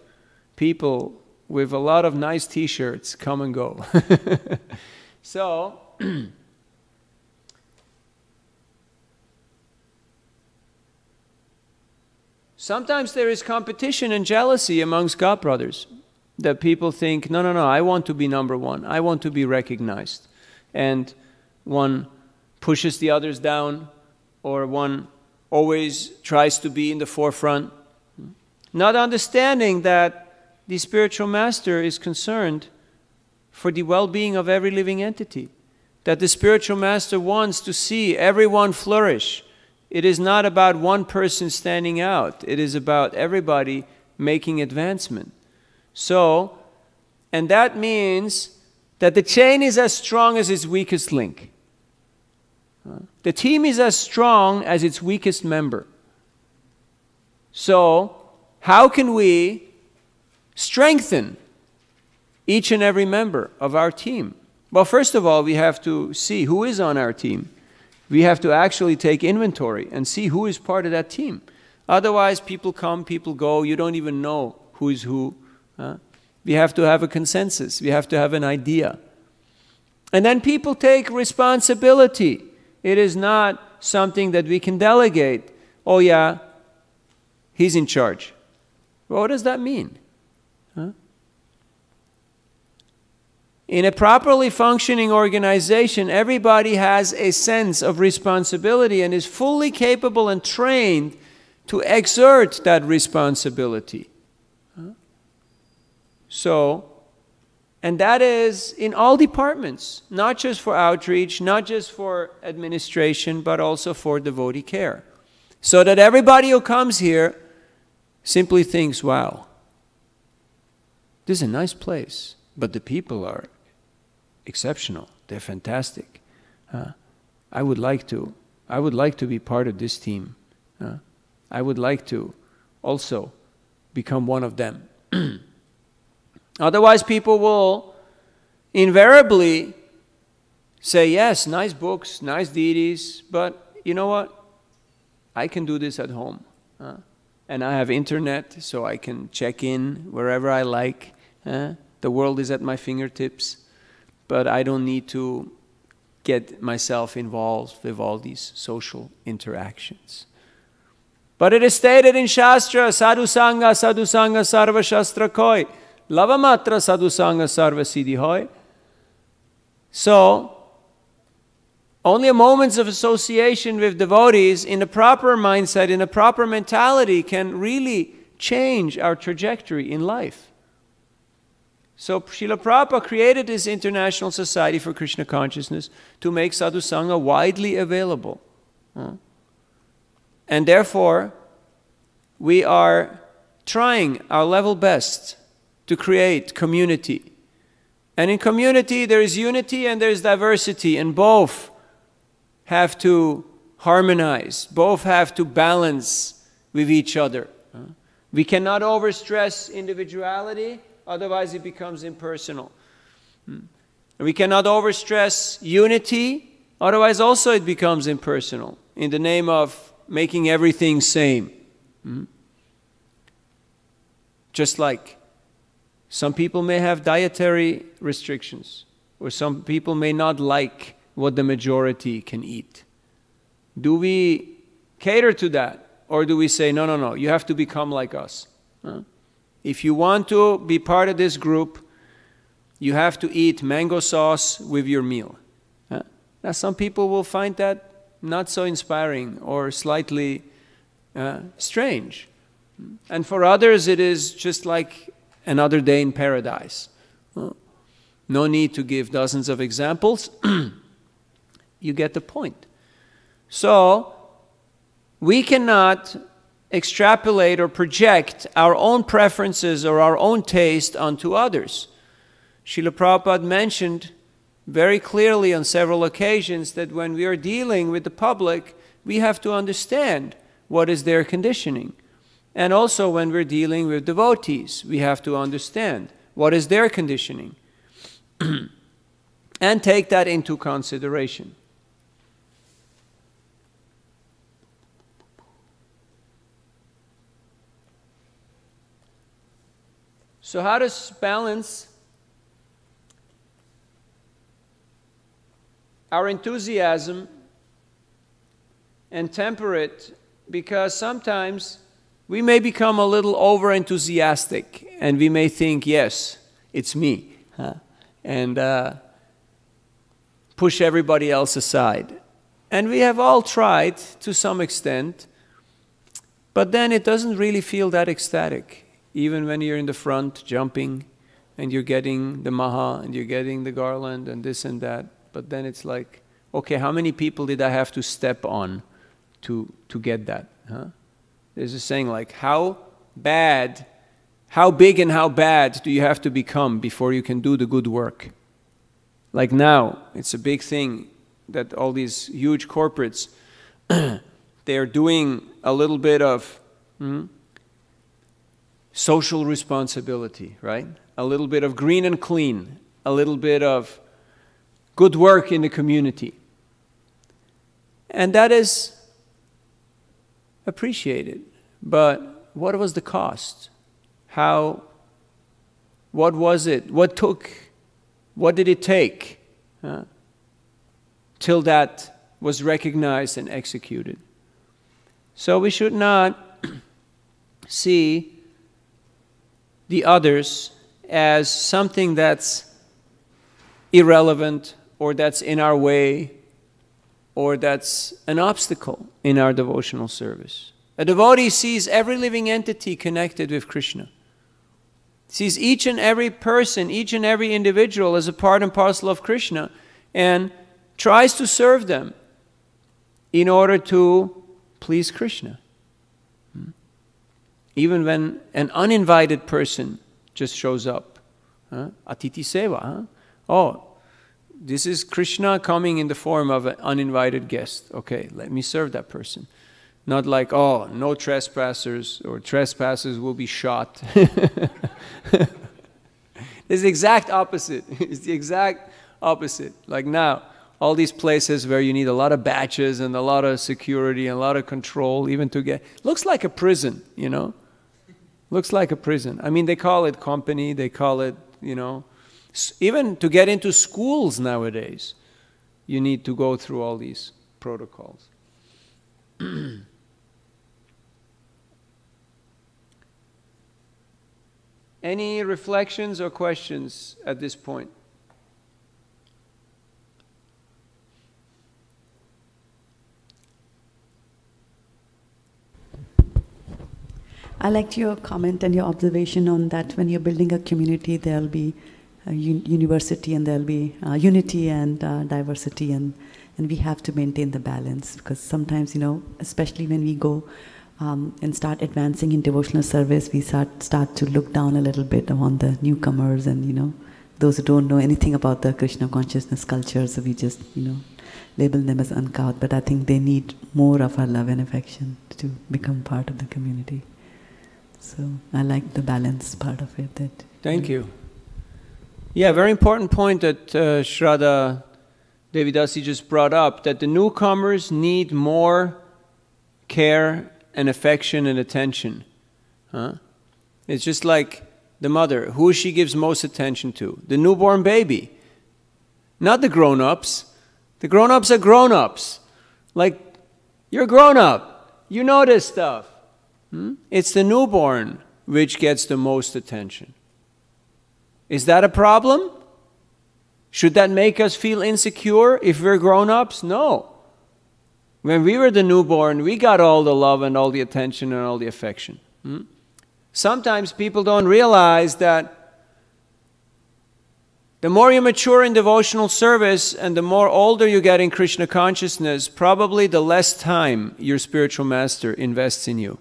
people with a lot of nice t-shirts come and go. So, sometimes there is competition and jealousy amongst God brothers. That people think, no, I want to be number one. I want to be recognized. And one pushes the others down, or one always tries to be in the forefront. Not understanding that the spiritual master is concerned for the well-being of every living entity. That the spiritual master wants to see everyone flourish. It is not about one person standing out. It is about everybody making advancement. So, and that means that the chain is as strong as its weakest link. The team is as strong as its weakest member. So, how can we strengthen each and every member of our team? Well, first of all, we have to see who is on our team. We have to actually take inventory and see who is part of that team. Otherwise, people come, people go. You don't even know who is who. We have to have a consensus. We have to have an idea. And then people take responsibility. It is not something that we can delegate. Oh yeah, he's in charge. Well, what does that mean? In a properly functioning organization, everybody has a sense of responsibility and is fully capable and trained to exert that responsibility. And that is in all departments, not just for outreach, not just for administration, but also for devotee care. So that everybody who comes here simply thinks, wow, this is a nice place, but the people are exceptional. They're fantastic. I would like to be part of this team. I would like to also become one of them. Otherwise, people will invariably say, yes, nice books, nice deities, but you know what? I can do this at home. And I have internet, so I can check in wherever I like. The world is at my fingertips, but I don't need to get myself involved with all these social interactions. But it is stated in Shastra, sadhu sangha sarva shastra koi. Lavamatra sadhusanga sarva siddhi hoy. So, only a moments of association with devotees in a proper mindset, in a proper mentality can really change our trajectory in life. So, Srila Prabhupada created this International Society for Krishna Consciousness to make sadhusanga widely available. And therefore, we are trying our level best to create community. And in community there is unity and there is diversity, and both have to harmonize, both have to balance with each other. We cannot overstress individuality, otherwise it becomes impersonal. We cannot overstress unity, otherwise also it becomes impersonal, in the name of making everything same. Just like some people may have dietary restrictions, or some people may not like what the majority can eat. Do we cater to that? Or do we say, no, you have to become like us? If you want to be part of this group, you have to eat mango sauce with your meal. Now some people will find that not so inspiring or slightly strange. And for others it is just like another day in paradise. No need to give dozens of examples. You get the point. So, we cannot extrapolate or project our own preferences or our own taste onto others. Srila Prabhupada mentioned very clearly on several occasions that when we are dealing with the public, we have to understand what is their conditioning. And also when we're dealing with devotees, we have to understand what is their conditioning and take that into consideration. So how does balance our enthusiasm and temper it? Because sometimes we may become a little over-enthusiastic and we may think, yes, it's me, and push everybody else aside. And we have all tried to some extent, but then it doesn't really feel that ecstatic. Even when you're in the front jumping and you're getting the maha and you're getting the garland and this and that, but then it's like, okay, how many people did I have to step on to get that? There's a saying like, how big and how bad do you have to become before you can do the good work? Like now, it's a big thing that all these huge corporates, they're doing a little bit of social responsibility, right? A little bit of green and clean, a little bit of good work in the community. And that is appreciated. But what was the cost? What was it? What did it take till that was recognized and executed? So we should not see the others as something that's irrelevant, or that's in our way, or that's an obstacle in our devotional service. A devotee sees every living entity connected with Krishna. Sees each and every person, each and every individual as a part and parcel of Krishna, and tries to serve them in order to please Krishna. Even when an uninvited person just shows up. Atiti seva. Oh, this is Krishna coming in the form of an uninvited guest. Okay, let me serve that person. Not like, oh, no trespassers, or trespassers will be shot. It's the exact opposite. It's the exact opposite. Like now, all these places where you need a lot of badges and a lot of security and a lot of control even to get... Looks like a prison, you know? Looks like a prison. I mean, they call it company, they call it, you know... Even to get into schools nowadays, you need to go through all these protocols. Any reflections or questions at this point? I liked your comment and your observation on that when you're building a community, there'll be a university and there'll be unity and diversity, and we have to maintain the balance, because sometimes, you know, especially when we go and start advancing in devotional service, we start to look down a little bit on the newcomers and, you know, those who don't know anything about the Krishna consciousness culture, so we just, you know, label them as uncouth. But I think they need more of our love and affection to become part of the community. So I like the balance part of it. Thank you. Yeah, very important point that Shraddha Devidasi just brought up, that the newcomers need more care and affection and attention. It's just like the mother. Who she gives most attention to? The newborn baby. Not the grown-ups. The grown-ups are grown-ups. Like, you're grown-up. You know this stuff. It's the newborn which gets the most attention. Is that a problem? Should that make us feel insecure if we're grown-ups? No. When we were the newborn, we got all the love and all the attention and all the affection. Sometimes people don't realize that the more you mature in devotional service and the more older you get in Krishna consciousness, probably the less time your spiritual master invests in you.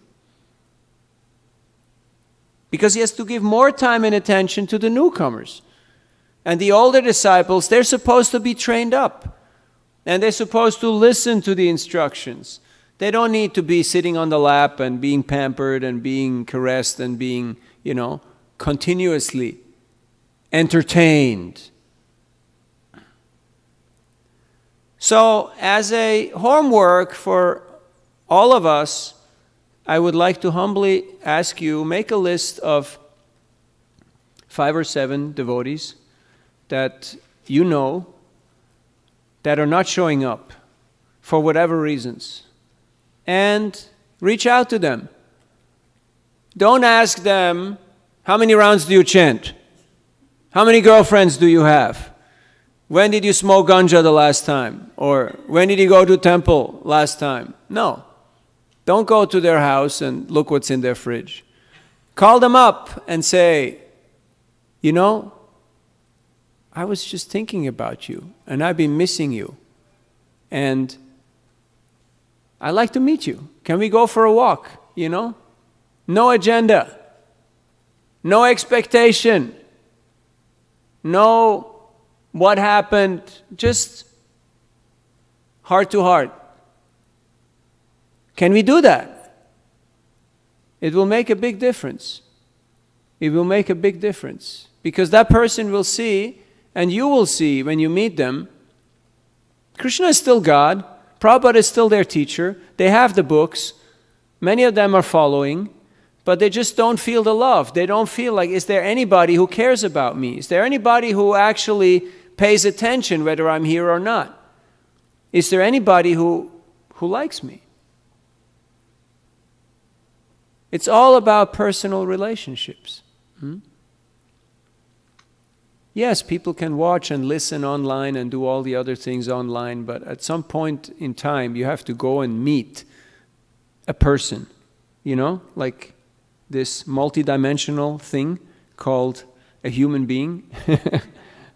Because he has to give more time and attention to the newcomers. And the older disciples, they're supposed to be trained up. And they're supposed to listen to the instructions. They don't need to be sitting on the lap and being pampered and being caressed and being, you know, continuously entertained. So, as a homework for all of us, I would like to humbly ask you, make a list of 5 or 7 devotees that you know that are not showing up for whatever reasons, and reach out to them. Don't ask them, how many rounds do you chant? How many girlfriends do you have? When did you smoke ganja the last time? Or when did you go to temple last time? No. Don't go to their house and look what's in their fridge. Call them up and say, you know, I was just thinking about you and I've been missing you. And I'd like to meet you. Can we go for a walk, you know? No agenda. No expectation. No what happened. Just heart to heart. Can we do that? It will make a big difference. It will make a big difference. Because that person will see, and you will see when you meet them, Krishna is still God. Prabhupada is still their teacher. They have the books. Many of them are following. But they just don't feel the love. They don't feel like, is there anybody who cares about me? Is there anybody who actually pays attention whether I'm here or not? Is there anybody who likes me? It's all about personal relationships. Yes, people can watch and listen online and do all the other things online, but at some point in time you have to go and meet a person, you know, like this multidimensional thing called a human being.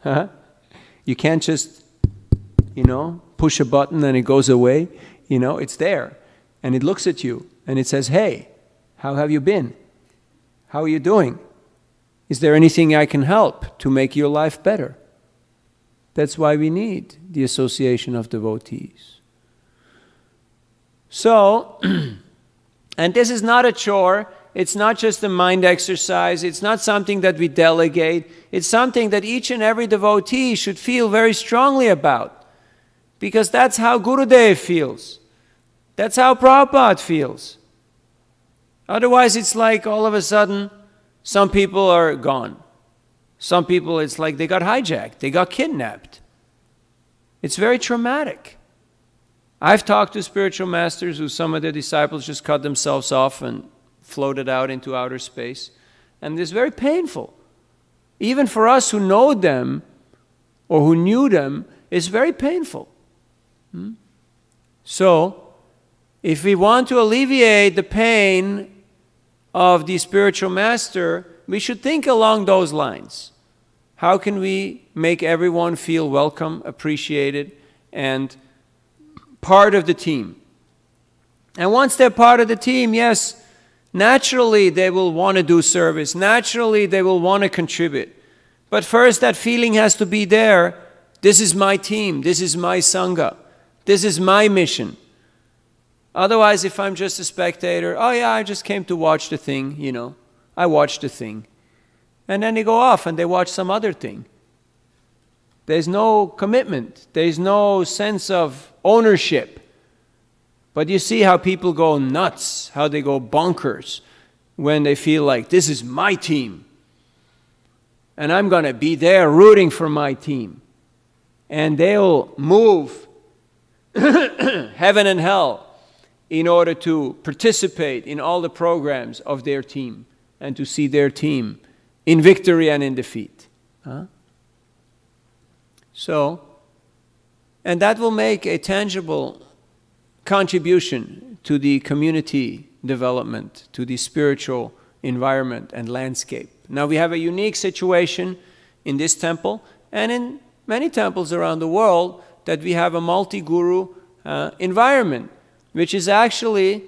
Huh? You can't just, you know, push a button and it goes away. You know, it's there and it looks at you and it says, hey, how have you been? How are you doing? Is there anything I can help to make your life better? That's why we need the association of devotees. So, and this is not a chore. It's not just a mind exercise. It's not something that we delegate. It's something that each and every devotee should feel very strongly about. Because that's how Gurudev feels. That's how Prabhupada feels. Otherwise, it's like all of a sudden, some people are gone. Some people, it's like they got hijacked. They got kidnapped. It's very traumatic. I've talked to spiritual masters who some of their disciples just cut themselves off and floated out into outer space. And it's very painful. Even for us who know them or who knew them, it's very painful. So, if we want to alleviate the pain of the spiritual master, we should think along those lines. How can we make everyone feel welcome, appreciated, and part of the team? And once they're part of the team, yes, naturally they will want to do service. Naturally they will want to contribute. But first that feeling has to be there. This is my team. This is my Sangha. This is my mission. Otherwise, if I'm just a spectator, oh yeah, I just came to watch the thing, you know. I watched the thing. And then they go off and they watch some other thing. There's no commitment. There's no sense of ownership. But you see how people go nuts, how they go bonkers when they feel like, this is my team. And I'm going to be there rooting for my team. And they'll move heaven and hell in order to participate in all the programs of their team and to see their team in victory and in defeat. So, and that will make a tangible contribution to the community development, to the spiritual environment and landscape. Now we have a unique situation in this temple and in many temples around the world that we have a multi-guru environment, which is actually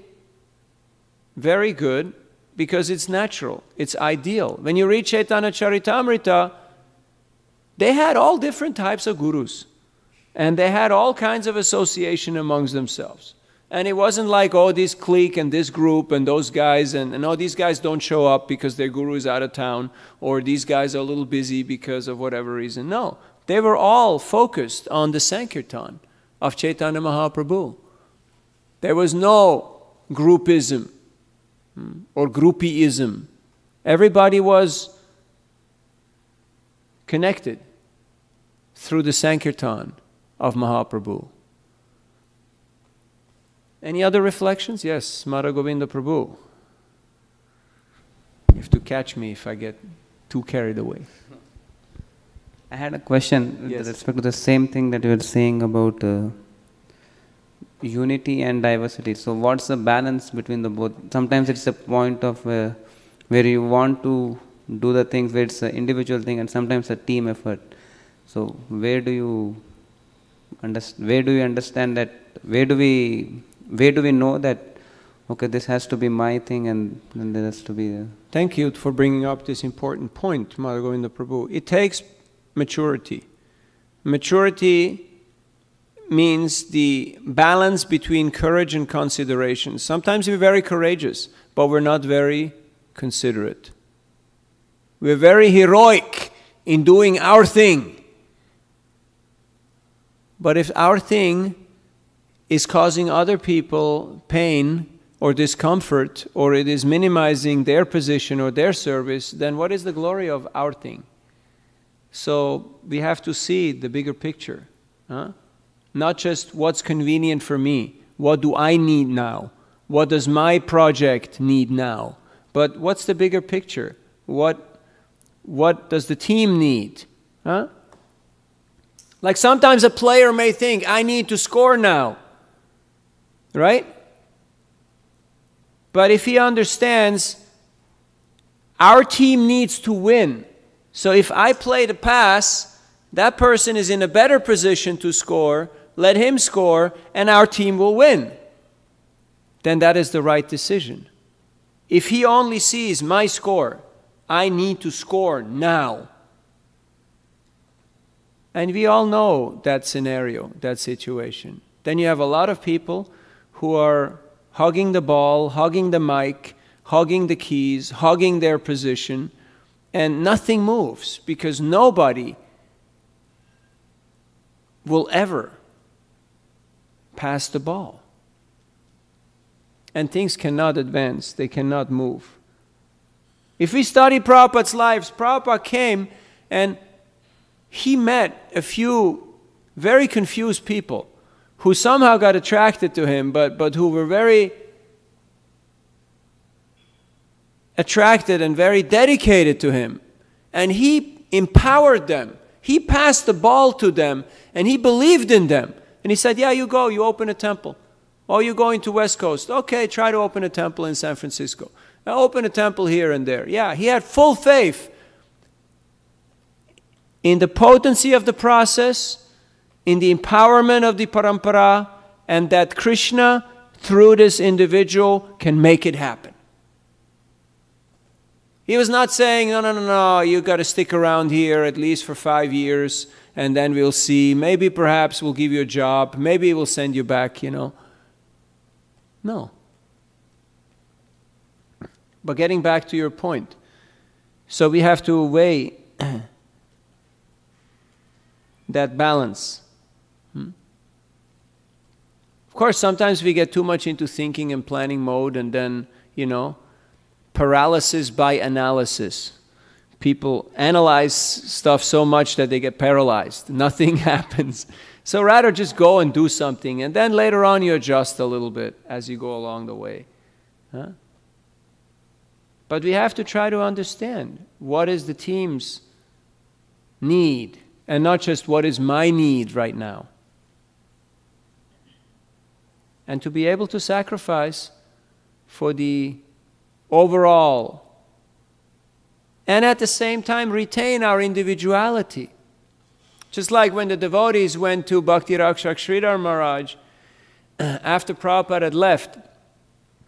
very good because it's natural, it's ideal. When you read Chaitanya Charitamrita, they had all different types of gurus. And they had all kinds of association amongst themselves. And it wasn't like, oh, this clique and this group and those guys, and oh, these guys don't show up because their guru is out of town, or these guys are a little busy because of whatever reason. No, they were all focused on the Sankirtan of Chaitanya Mahaprabhu. There was no groupism or groupieism. Everybody was connected through the Sankirtan of Mahaprabhu. Any other reflections? Yes, Mara Govinda Prabhu. You have to catch me if I get too carried away. I had a question with respect to the same thing that you were saying about unity and diversity. So what's the balance between the both? Sometimes it's a point of where you want to do the things where it's an individual thing and sometimes a team effort. So where do you understand that, where do we know that, okay, this has to be my thing and then there has to be Thank you for bringing up this important point, Mara Govinda Prabhu. It takes maturity. Maturity means the balance between courage and consideration. Sometimes we're very courageous, but we're not very considerate. We're very heroic in doing our thing. But if our thing is causing other people pain or discomfort, or it is minimizing their position or their service, then what is the glory of our thing? So we have to see the bigger picture. Not just what's convenient for me, what do I need now, what does my project need now, but what's the bigger picture? What does the team need? Huh? Like sometimes a player may think, I need to score now. Right? But if he understands, our team needs to win. So if I play the pass, that person is in a better position to score, let him score, and our team will win. Then that is the right decision. If he only sees my score, I need to score now. And we all know that scenario, that situation. Then you have a lot of people who are hugging the ball, hugging the mic, hugging the keys, hugging their position, and nothing moves because nobody will ever pass the ball. And things cannot advance, they cannot move. If we study Prabhupada's lives, Prabhupada came and he met a few very confused people who somehow got attracted to him, but who were very attracted and very dedicated to him. And he empowered them. He passed the ball to them, and he believed in them. And he said, yeah, you go, you open a temple. Oh, you're going to West Coast. Okay, try to open a temple in San Francisco. Now open a temple here and there. Yeah, he had full faith in the potency of the process, in the empowerment of the parampara, and that Krishna, through this individual, can make it happen. He was not saying, no, you got to stick around here at least for 5 years, and then we'll see. Maybe perhaps we'll give you a job. Maybe we'll send you back, No. But getting back to your point, so we have to weigh that balance. Of course, sometimes we get too much into thinking and planning mode, and then, paralysis by analysis. People analyze stuff so much that they get paralyzed. Nothing happens. So rather just go and do something, and then later on you adjust a little bit as you go along the way. Huh? But we have to try to understand what is the team's need, and not just what is my need right now. And to be able to sacrifice for the overall, and at the same time retain our individuality. Just like when the devotees went to Bhakti Rakshak Sridhar Maharaj, after Prabhupada had left,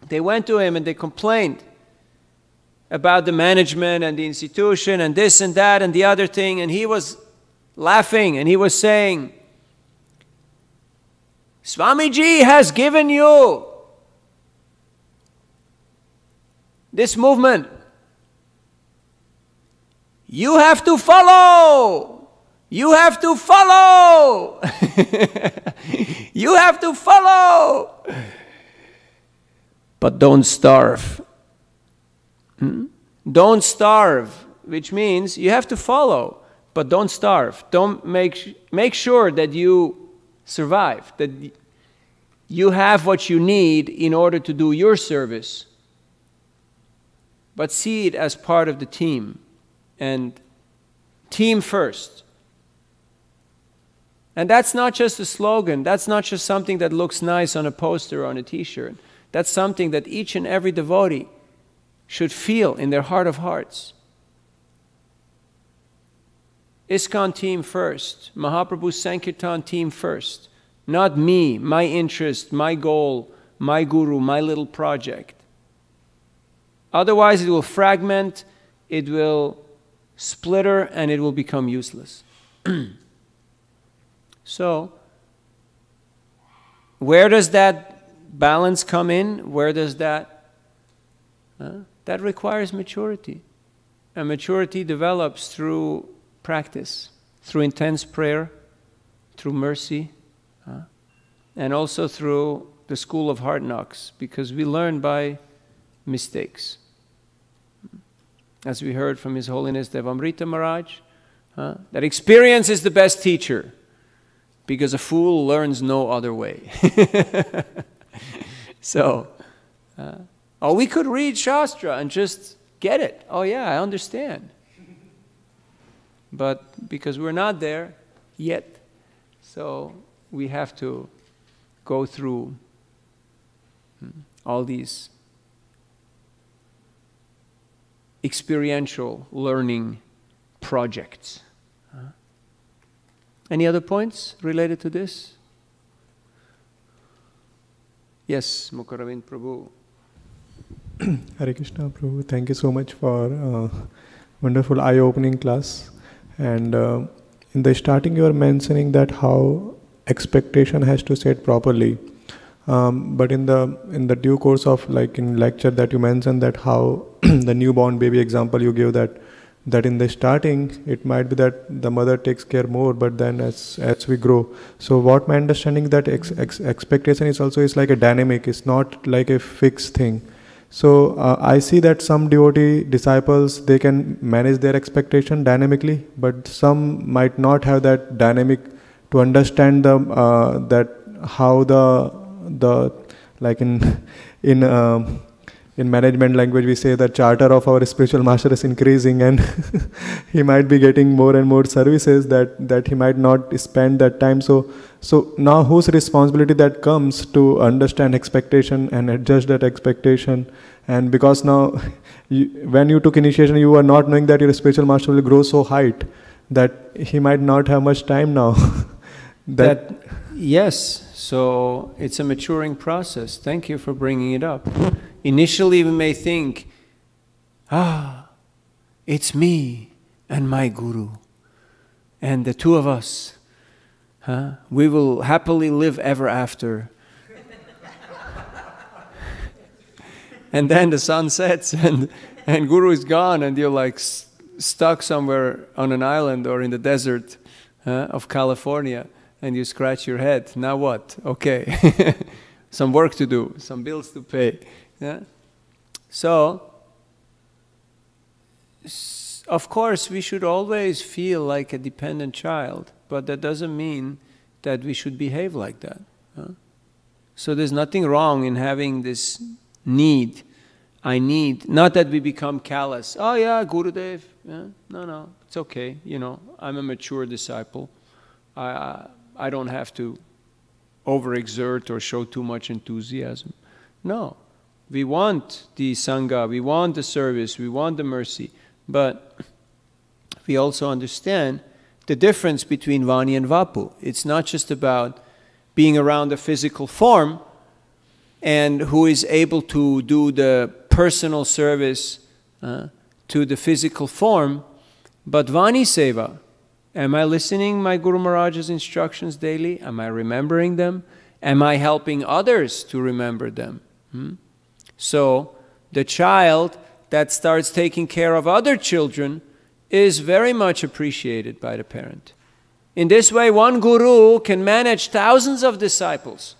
they went to him and they complained about the management and the institution and this and that and the other thing, and he was laughing and he was saying, Swamiji has given you this movement. You have to follow. You have to follow. You have to follow. But don't starve. Don't starve, which means you have to follow, but don't starve. Don't make sure that you survive, that you have what you need in order to do your service. But see it as part of the team, and team first. And that's not just a slogan, that's not just something that looks nice on a poster or on a t-shirt. That's something that each and every devotee should feel in their heart of hearts. ISKCON team first, Mahaprabhu's Sankirtan team first. Not me, my interest, my goal, my guru, my little project. Otherwise it will fragment, it will splitter, and it will become useless. So, where does that balance come in? Where does that... that requires maturity. And maturity develops through practice, through intense prayer, through mercy, and also through the school of hard knocks, because we learn by mistakes. As we heard from His Holiness Devamrita Maharaj, that experience is the best teacher, because a fool learns no other way. So, or we could read Shastra and just get it. Oh yeah, I understand. but because we're not there yet, so we have to go through all these experiential learning projects. Any other points related to this? Yes, Mukaravind Prabhu. Hare Krishna, Prabhu. Thank you so much for wonderful eye-opening class. And in the starting, you were mentioning that how expectation has to set properly. But in the due course of, like in lecture, that you mentioned that how the newborn baby example you give, that in the starting it might be that the mother takes care more, but then as we grow. So what my understanding that expectation is like a dynamic. It's not like a fixed thing. So I see that some devotee disciples, they can manage their expectation dynamically, but some might not have that dynamic to understand that how the like in management language we say the charter of our spiritual master is increasing, and he might be getting more and more services that he might not spend that time. So now whose responsibility that comes to understand expectation and adjust that expectation? And because now when you took initiation, you were not knowing that your spiritual master will grow so height that he might not have much time now. Yes, so it's a maturing process. Thank you for bringing it up. Initially we may think, it's me and my guru, and the two of us, we will happily live ever after. And then the sun sets and guru is gone, and you're like stuck somewhere on an island or in the desert of California, and you scratch your head. Now what? Okay. Some work to do, some bills to pay. Yeah? So, of course, we should always feel like a dependent child, but that doesn't mean that we should behave like that. So there's nothing wrong in having this need. I need, not that we become callous. Oh yeah, Gurudev. Yeah? No, it's okay. I'm a mature disciple. I don't have to overexert or show too much enthusiasm. No. We want the Sangha, we want the service, we want the mercy, but we also understand the difference between Vani and Vapu. It's not just about being around the physical form and who is able to do the personal service to the physical form, but Vani Seva. Am I listening my Guru Maharaj's instructions daily? Am I remembering them? Am I helping others to remember them? So the child that starts taking care of other children is very much appreciated by the parent. In this way, one guru can manage thousands of disciples.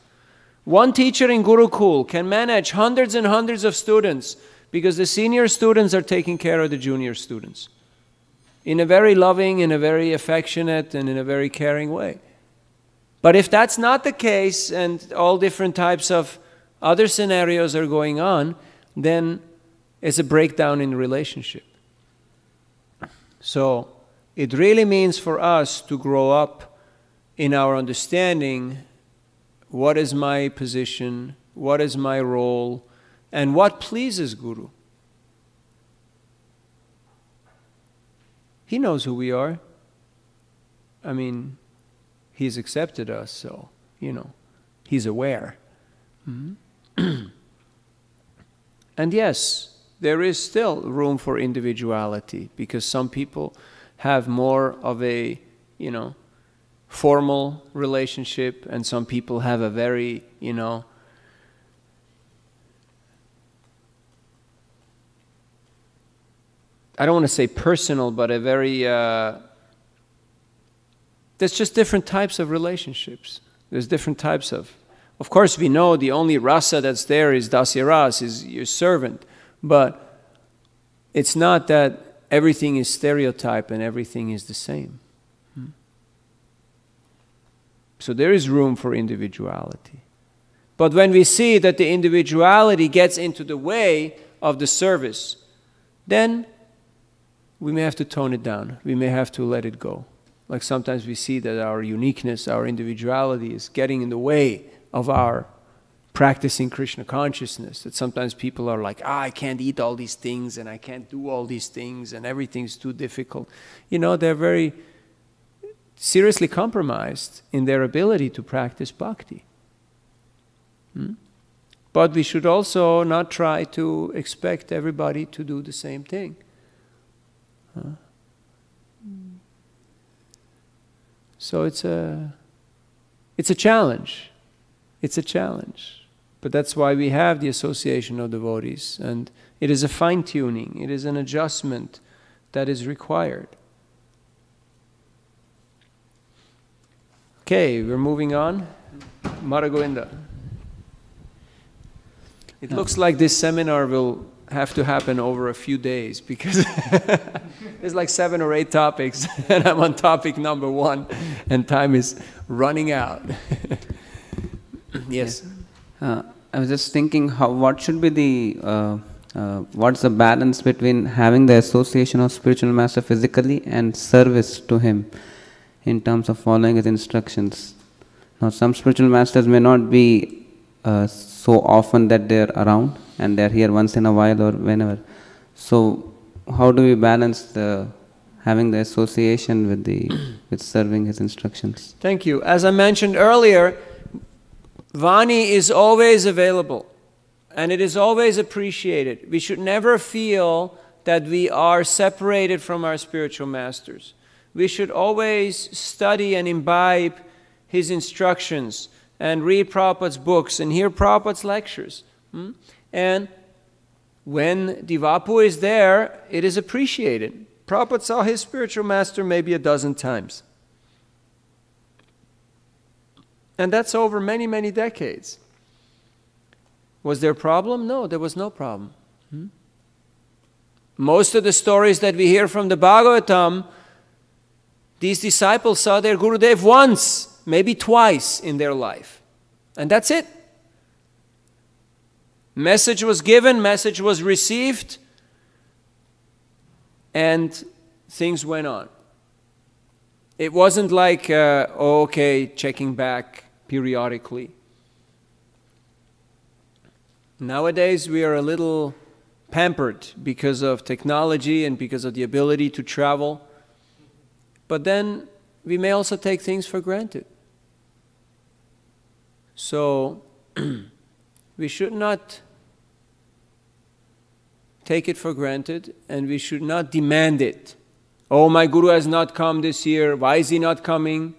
One teacher in Gurukul can manage hundreds and hundreds of students because the senior students are taking care of the junior students in a very loving, in a very affectionate, and in a very caring way. But if that's not the case, and all different types of other scenarios are going on, then it's a breakdown in the relationship. So it really means for us to grow up in our understanding what is my position, what is my role, and what pleases Guru. He knows who we are. I mean, He's accepted us, so, He's aware. And yes, there is still room for individuality because some people have more of a, formal relationship, and some people have a very, I don't want to say personal, but a very, there's just different types of relationships. There's different types of course we know the only rasa that's there is dasya ras, is your servant, but it's not that everything is stereotype and everything is the same. So there is room for individuality. But when we see that the individuality gets into the way of the service, then we may have to tone it down. We may have to let it go. Like sometimes we see that our uniqueness, our individuality is getting in the way of our practicing Krishna consciousness. That sometimes people are like, I can't eat all these things and I can't do all these things and everything's too difficult. You know, they're very seriously compromised in their ability to practice bhakti. But we should also not try to expect everybody to do the same thing. So it's a challenge. It's a challenge. But that's why we have the association of devotees. And it is a fine-tuning. It is an adjustment that is required. Okay, we're moving on. Mara Govinda. It looks like this seminar will have to happen over a few days because there's like 7 or 8 topics and I'm on topic number 1 and time is running out. Yes. I was just thinking, what should be the what's the balance between having the association of spiritual master physically and service to him in terms of following his instructions? Now, some spiritual masters may not be so often that they're around and they're here once in a while or whenever. So, how do we balance having the association with serving his instructions? Thank you. As I mentioned earlier, Vani is always available and it is always appreciated. We should never feel that we are separated from our spiritual masters. We should always study and imbibe his instructions and read Prabhupada's books and hear Prabhupada's lectures. And when Divapu is there, it is appreciated. Prabhupada saw his spiritual master maybe a dozen times. And that's over many, many decades. Was there a problem? No, there was no problem. Most of the stories that we hear from the Bhagavatam, these disciples saw their Gurudev once, maybe twice in their life. And that's it. Message was given, message was received, and things went on. It wasn't like, okay, checking back periodically. Nowadays we are a little pampered because of technology and because of the ability to travel. But then we may also take things for granted. So we should not take it for granted and we should not demand it. Oh, my Guru has not come this year. Why is he not coming?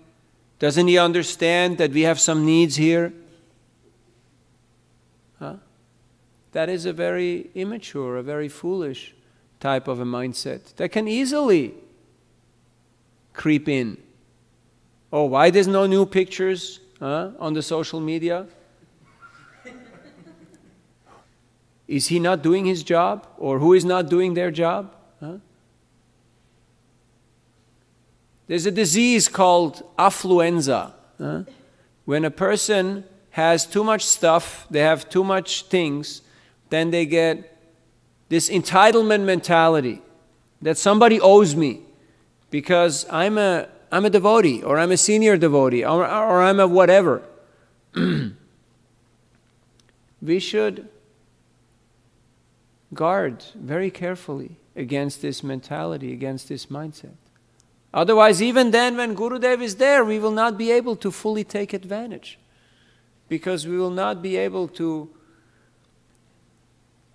Doesn't he understand that we have some needs here? That is a very immature, a very foolish type of a mindset that can easily creep in. Oh, why there's no new pictures on the social media? Is he not doing his job? Or who is not doing their job? There's a disease called affluenza. When a person has too much stuff, they have too much things, then they get this entitlement mentality that somebody owes me because I'm a devotee, or I'm a senior devotee, or I'm a whatever. We should guard very carefully against this mentality, against this mindset. Otherwise, even then when Gurudev is there, we will not be able to fully take advantage. Because we will not be able to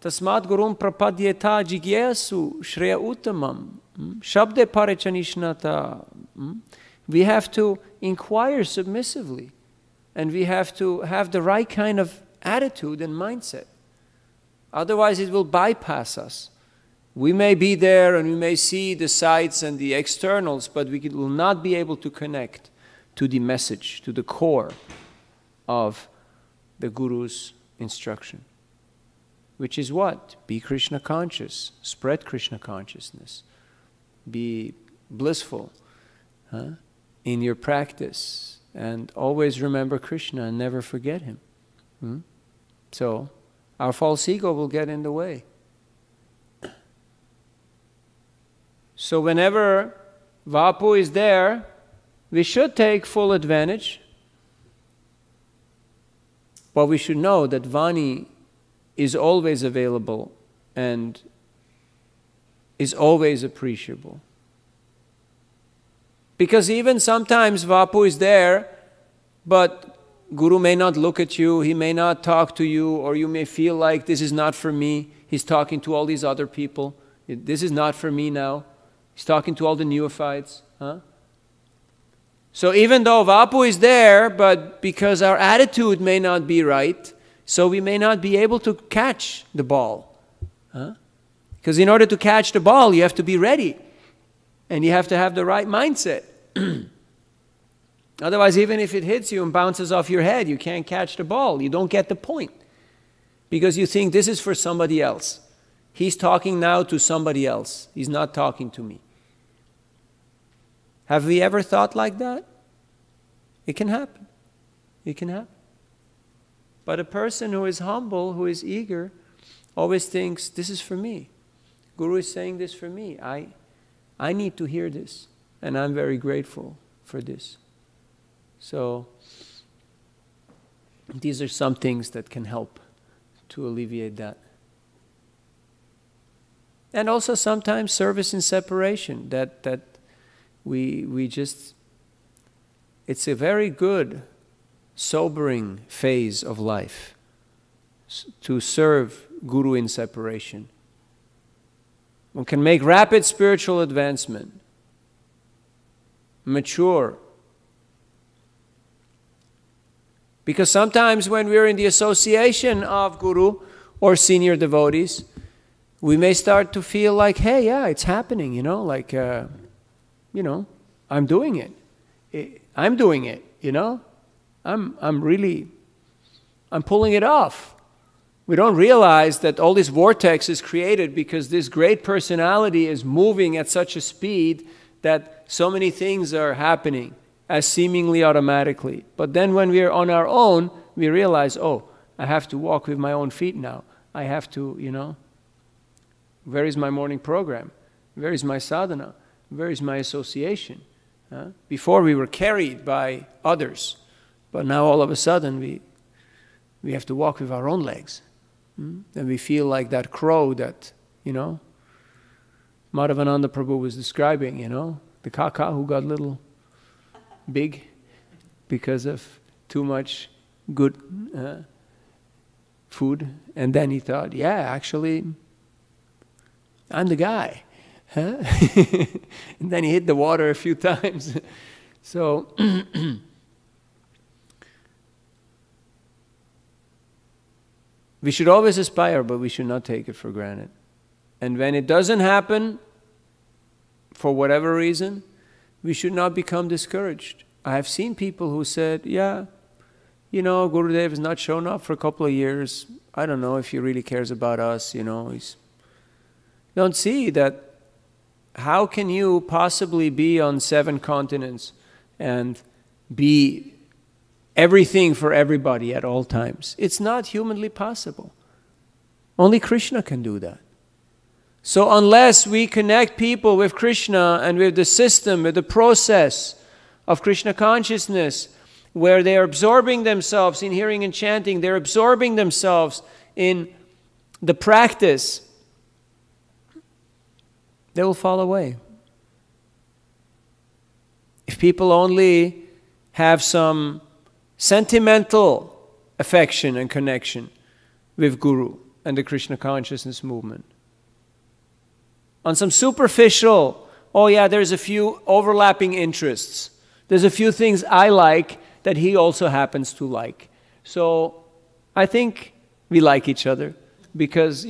Tasmat Gurum Prapadyeta Jigyesu Shreya Uttamam Shabde Parechanishnata. We have to inquire submissively. And we have to have the right kind of attitude and mindset. Otherwise it will bypass us. We may be there and we may see the sights and the externals, but we will not be able to connect to the message, to the core of the Guru's instruction. Which is what? Be Krishna conscious, spread Krishna consciousness, be blissful in your practice, and always remember Krishna and never forget him. So, our false ego will get in the way. So whenever Vapu is there, we should take full advantage. But we should know that Vani is always available and is always appreciable. Because even sometimes Vapu is there, but Guru may not look at you, he may not talk to you, or you may feel like this is not for me. He's talking to all these other people. This is not for me now. He's talking to all the neophytes. So even though Vapu is there, but because our attitude may not be right, so we may not be able to catch the ball. Because in order to catch the ball, you have to be ready. And you have to have the right mindset. Otherwise, even if it hits you and bounces off your head, you can't catch the ball. You don't get the point. Because you think this is for somebody else. He's talking now to somebody else. He's not talking to me. Have we ever thought like that? It can happen. It can happen. But a person who is humble, who is eager, always thinks, this is for me. Guru is saying this for me. I need to hear this. And I'm very grateful for this. So, these are some things that can help to alleviate that. And also sometimes service in separation, that we just, it's a very good, sobering phase of life to serve Guru in separation. One can make rapid spiritual advancement, mature. Because sometimes when we're in the association of Guru or senior devotees, we may start to feel like, hey, yeah, it's happening, like, I'm doing it. I'm doing it, I'm pulling it off. We don't realize that all this vortex is created because this great personality is moving at such a speed that so many things are happening as seemingly automatically. But then when we are on our own, we realize, oh, I have to walk with my own feet now. I have to, where is my morning program? Where is my sadhana? Where is my association? Before we were carried by others, but now all of a sudden we have to walk with our own legs. And we feel like that crow that, Madhavananda Prabhu was describing, the kaka who got little big because of too much good food. And then he thought, yeah, actually, I'm the guy. And then he hit the water a few times. So, we should always aspire, but we should not take it for granted. And when it doesn't happen, for whatever reason, we should not become discouraged. I have seen people who said, yeah, Gurudev has not shown up for a couple of years. I don't know if he really cares about us, He's don't see that. How can you possibly be on 7 continents and be everything for everybody at all times? It's not humanly possible. Only Krishna can do that. So unless we connect people with Krishna and with the system, with the process of Krishna consciousness, where they are absorbing themselves in hearing and chanting, they're absorbing themselves in the practice, they will fall away. If people only have some sentimental affection and connection with Guru and the Krishna consciousness movement, on some superficial, oh yeah, there's a few overlapping interests. There's a few things I like that he also happens to like. So I think we like each other because,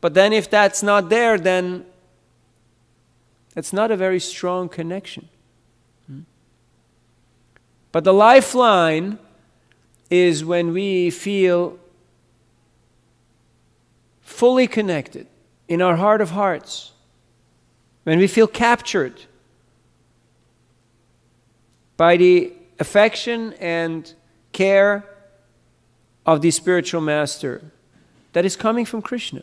but then if that's not there, then it's not a very strong connection. But the lifeline is when we feel fully connected in our heart of hearts, when we feel captured by the affection and care of the spiritual master that is coming from Krishna.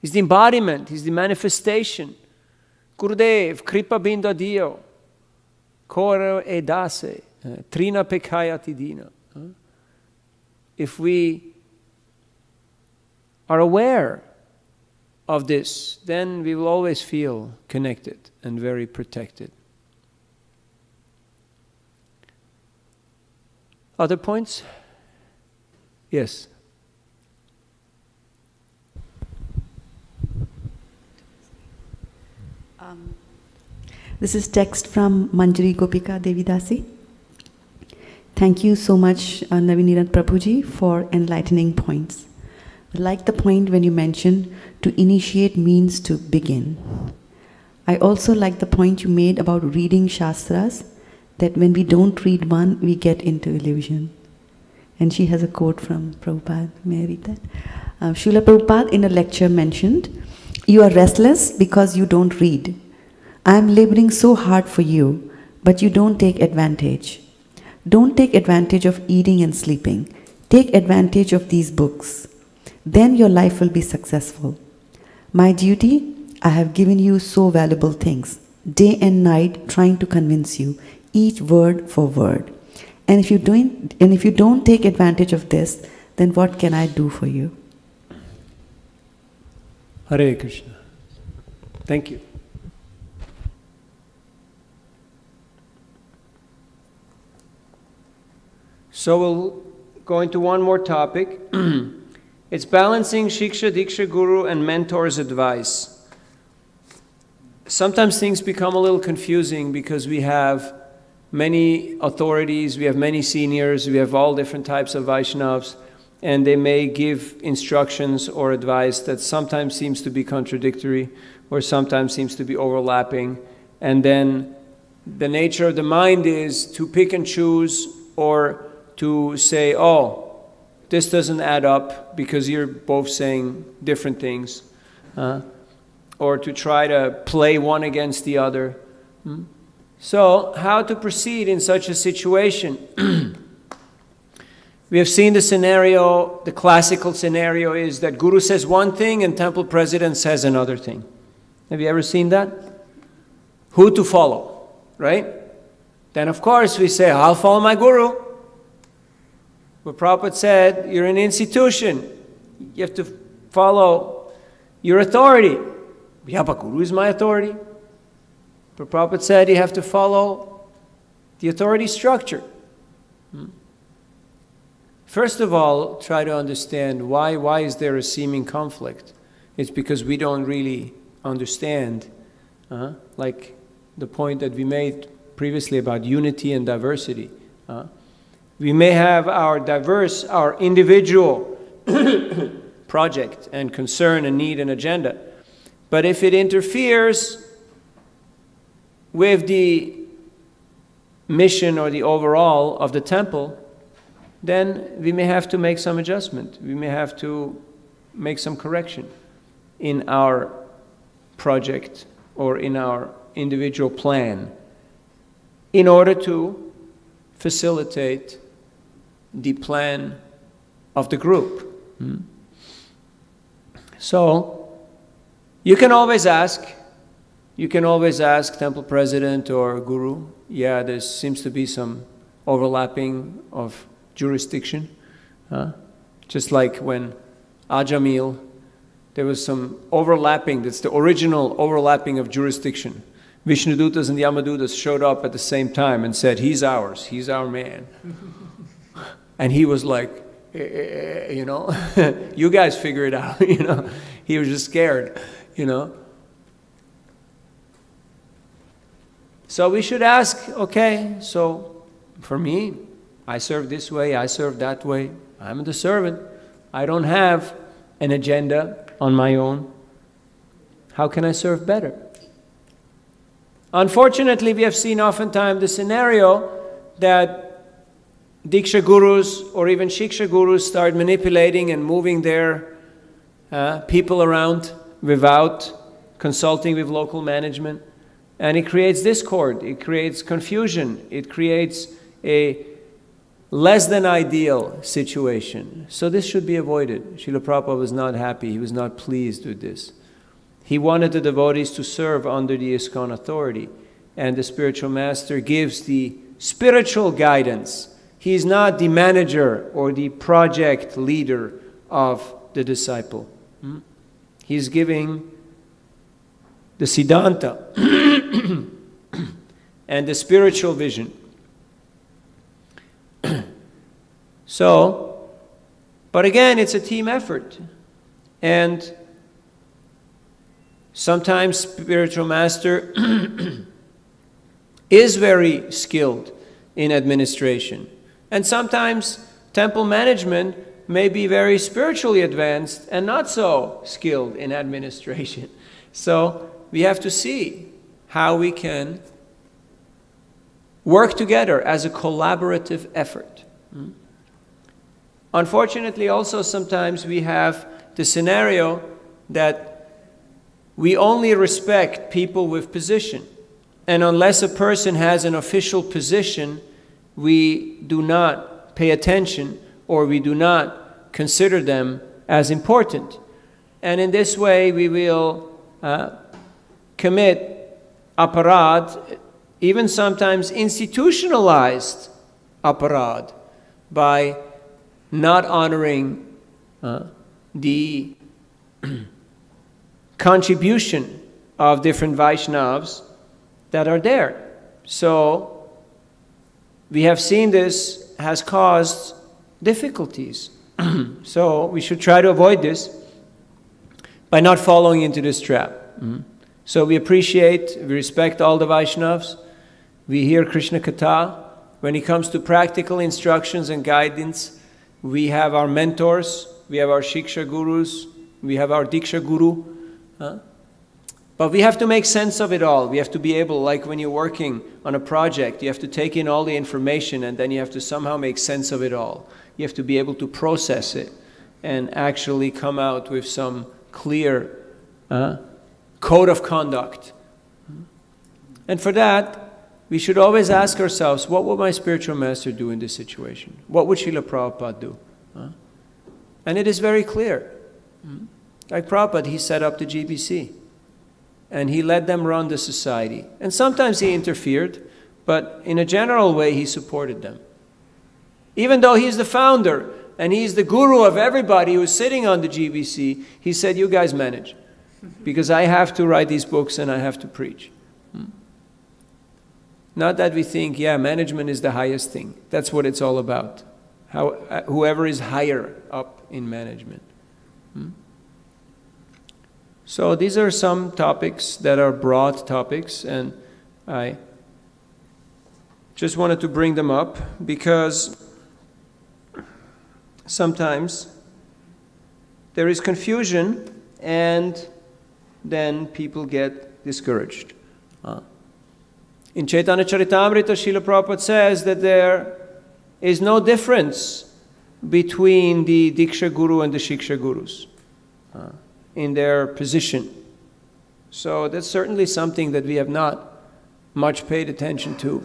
He's the embodiment, he's the manifestation. Gurudev, Kripa Binda Dio, Koro e Dase, Trina Pekayati Dina. If we are aware of this, then we will always feel connected and very protected. Other points? Yes. This is text from Manjari Gopika Devidasi. Thank you so much, Navina Nirada Prabhuji, for enlightening points. I like the point when you mentioned to initiate means to begin. I also like the point you made about reading Shastras, that when we don't read one, we get into illusion. And she has a quote from Prabhupada. May I read that? Srila Prabhupada in a lecture mentioned, "You are restless because you don't read. I am laboring so hard for you, but you don't take advantage. Don't take advantage of eating and sleeping. Take advantage of these books. Then your life will be successful. My duty, I have given you so valuable things, day and night trying to convince you, each word for word. And if you don't take advantage of this, then what can I do for you?" Hare Krishna. Thank you. So we'll go into one more topic. It's balancing Shiksha, Diksha, Guru, and mentor's advice. Sometimes things become a little confusing because we have many authorities, we have many seniors, we have all different types of Vaishnavas, and they may give instructions or advice that sometimes seems to be contradictory or sometimes seems to be overlapping. And then the nature of the mind is to pick and choose, or to say, oh, this doesn't add up because you're both saying different things, or to try to play one against the other. So, how to proceed in such a situation? We have seen the scenario, the classical scenario is that Guru says one thing and temple president says another thing. Have you ever seen that? Who to follow, right? Then of course we say, I'll follow my Guru. But Prabhupada said, you're an institution. You have to follow your authority. Yeah, but Guru is my authority. But Prabhupada said you have to follow the authority structure. First of all, try to understand why is there a seeming conflict. It's because we don't really understand, like the point that we made previously about unity and diversity. We may have our individual project and concern and need and agenda, but if it interferes with the mission or the overall of the temple, then we may have to make some adjustment. We may have to make some correction in our project or in our individual plan in order to facilitate the plan of the group. So, you can always ask temple president or guru, yeah, there seems to be some overlapping of jurisdiction. Just like when Ajamil, there was some overlapping, that's the original overlapping of jurisdiction. Vishnudutas and Yamadutas showed up at the same time and said, he's ours, he's our man. And he was like, you know, you guys figure it out, you know. He was just scared, you know. So we should ask, okay, so for me, I serve this way, I serve that way. I'm the servant. I don't have an agenda on my own. How can I serve better? Unfortunately, we have seen oftentimes the scenario that Diksha Gurus or even Shiksha Gurus start manipulating and moving their people around without consulting with local management. And it creates discord, it creates confusion, it creates a less than ideal situation. So this should be avoided. Srila Prabhupada was not happy. He was not pleased with this. He wanted the devotees to serve under the ISKCON authority. And the spiritual master gives the spiritual guidance. He is not the manager or the project leader of the disciple. He's giving the Siddhanta and the spiritual vision. So, but again, it's a team effort. And sometimes spiritual master is very skilled in administration. And sometimes temple management may be very spiritually advanced and not so skilled in administration. So we have to see how we can work together as a collaborative effort. Unfortunately, also sometimes we have the scenario that we only respect people with position. And unless a person has an official position, we do not pay attention or we do not consider them as important. And in this way, we will commit aparad, even sometimes institutionalized aparad, by not honoring the contribution of different Vaishnavas that are there. So we have seen this has caused difficulties. So we should try to avoid this by not following into this trap. So we appreciate, we respect all the Vaishnavas. We hear Krishna Katha. When it comes to practical instructions and guidance, we have our mentors, we have our Shiksha Gurus, we have our Diksha Guru. But we have to make sense of it all. We have to be able, like when you're working on a project, you have to take in all the information and then you have to somehow make sense of it all. You have to be able to process it and actually come out with some clear code of conduct. And for that, we should always ask ourselves, what would my spiritual master do in this situation? What would Srila Prabhupada do? And it is very clear. Like Prabhupada, he set up the GBC. And he let them run the society. And sometimes he interfered, but in a general way, he supported them. Even though he's the founder and he's the guru of everybody who's sitting on the GBC, he said, you guys manage. Because I have to write these books and I have to preach. Not that we think, yeah, management is the highest thing. That's what it's all about. Whoever is higher up in management. So these are some topics that are broad topics, and I just wanted to bring them up because sometimes there is confusion and then people get discouraged. In Chaitanya Charitamrita, Srila Prabhupada says that there is no difference between the Diksha Guru and the Shiksha Gurus in their position. So that's certainly something that we have not much paid attention to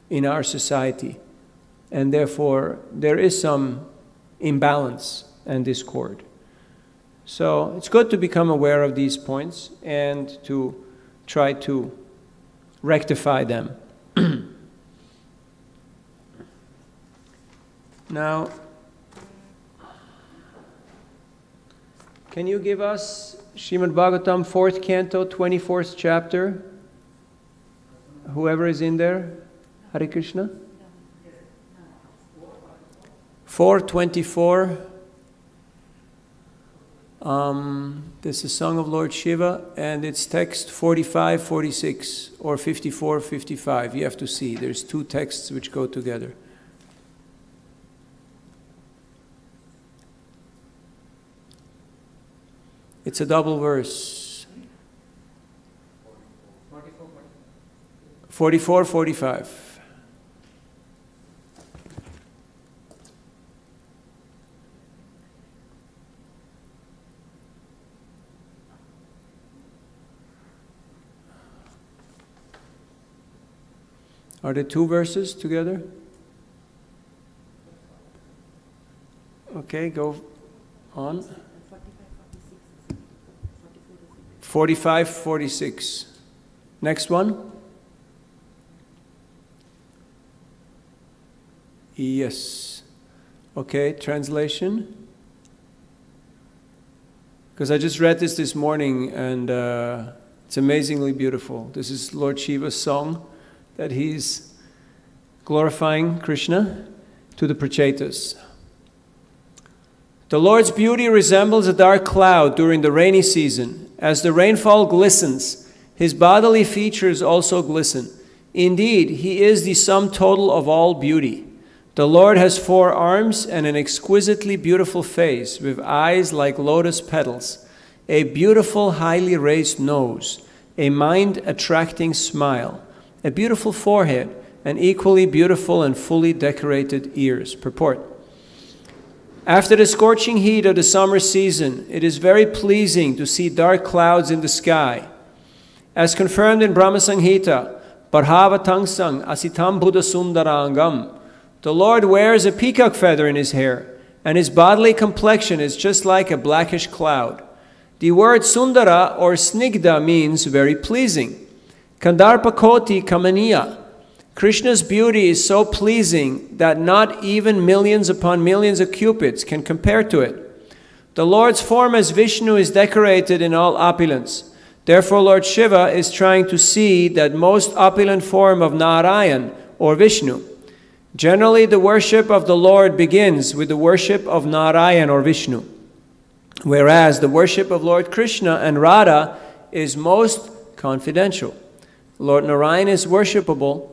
in our society. And therefore, there is some imbalance and discord. So it's good to become aware of these points and to try to rectify them. Now, can you give us Srimad Bhagavatam 4th Canto, 24th chapter? Whoever is in there? Hare Krishna? 4:24. This is Song of Lord Shiva, and it's text 45, 46, or 54, 55. You have to see. There's two texts which go together. It's a double verse. 44, 45. Are there two verses together? Okay, go on. 45, 46. Next one. Yes. Okay, translation. Because I just read this morning and it's amazingly beautiful. This is Lord Shiva's song that he's glorifying Krishna to the Prachetas. The Lord's beauty resembles a dark cloud during the rainy season. As the rainfall glistens, his bodily features also glisten. Indeed, he is the sum total of all beauty. The Lord has 4 arms and an exquisitely beautiful face with eyes like lotus petals, a beautiful highly raised nose, a mind-attracting smile, a beautiful forehead, and equally beautiful and fully decorated ears. Purport. After the scorching heat of the summer season, it is very pleasing to see dark clouds in the sky. As confirmed in Brahma Samhita, Parhavatangsang asitam buddha sundarangam, the Lord wears a peacock feather in his hair, and his bodily complexion is just like a blackish cloud. The word sundara or snigdha means very pleasing. Kandarpa koti kamaniya. Krishna's beauty is so pleasing that not even millions upon millions of cupids can compare to it. The Lord's form as Vishnu is decorated in all opulence. Therefore, Lord Shiva is trying to see that most opulent form of Narayan or Vishnu. Generally, the worship of the Lord begins with the worship of Narayan or Vishnu, whereas the worship of Lord Krishna and Radha is most confidential. Lord Narayan is worshipable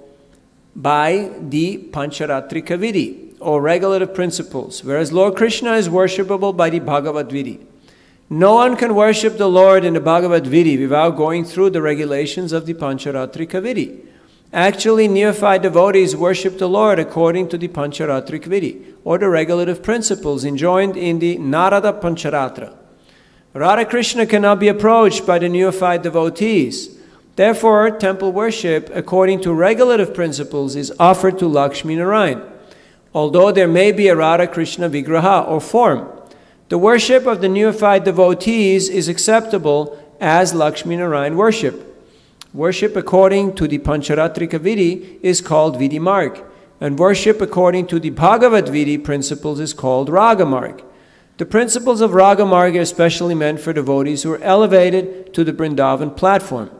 by the Pancharatrika Vidhi, or regulative principles, whereas Lord Krishna is worshipable by the Bhagavad Vidhi. No one can worship the Lord in the Bhagavad Vidhi without going through the regulations of the Pancharatrika Vidhi. Actually, Neophyte devotees worship the Lord according to the Pancharatrika Vidhi, or the regulative principles enjoined in the Narada Pancharatra. Radha Krishna cannot be approached by the Neophyte devotees. Therefore, temple worship, according to regulative principles, is offered to Lakshmi Narayan, although there may be a Radha Krishna Vigraha or form. The worship of the Neophyte devotees is acceptable as Lakshmi Narayan worship. Worship according to the Pancharatrika Vidhi is called Vidhi Marg, and worship according to the Bhagavad Vidhi principles is called Raga Marg. The principles of Raga Marg are especially meant for devotees who are elevated to the Vrindavan platform.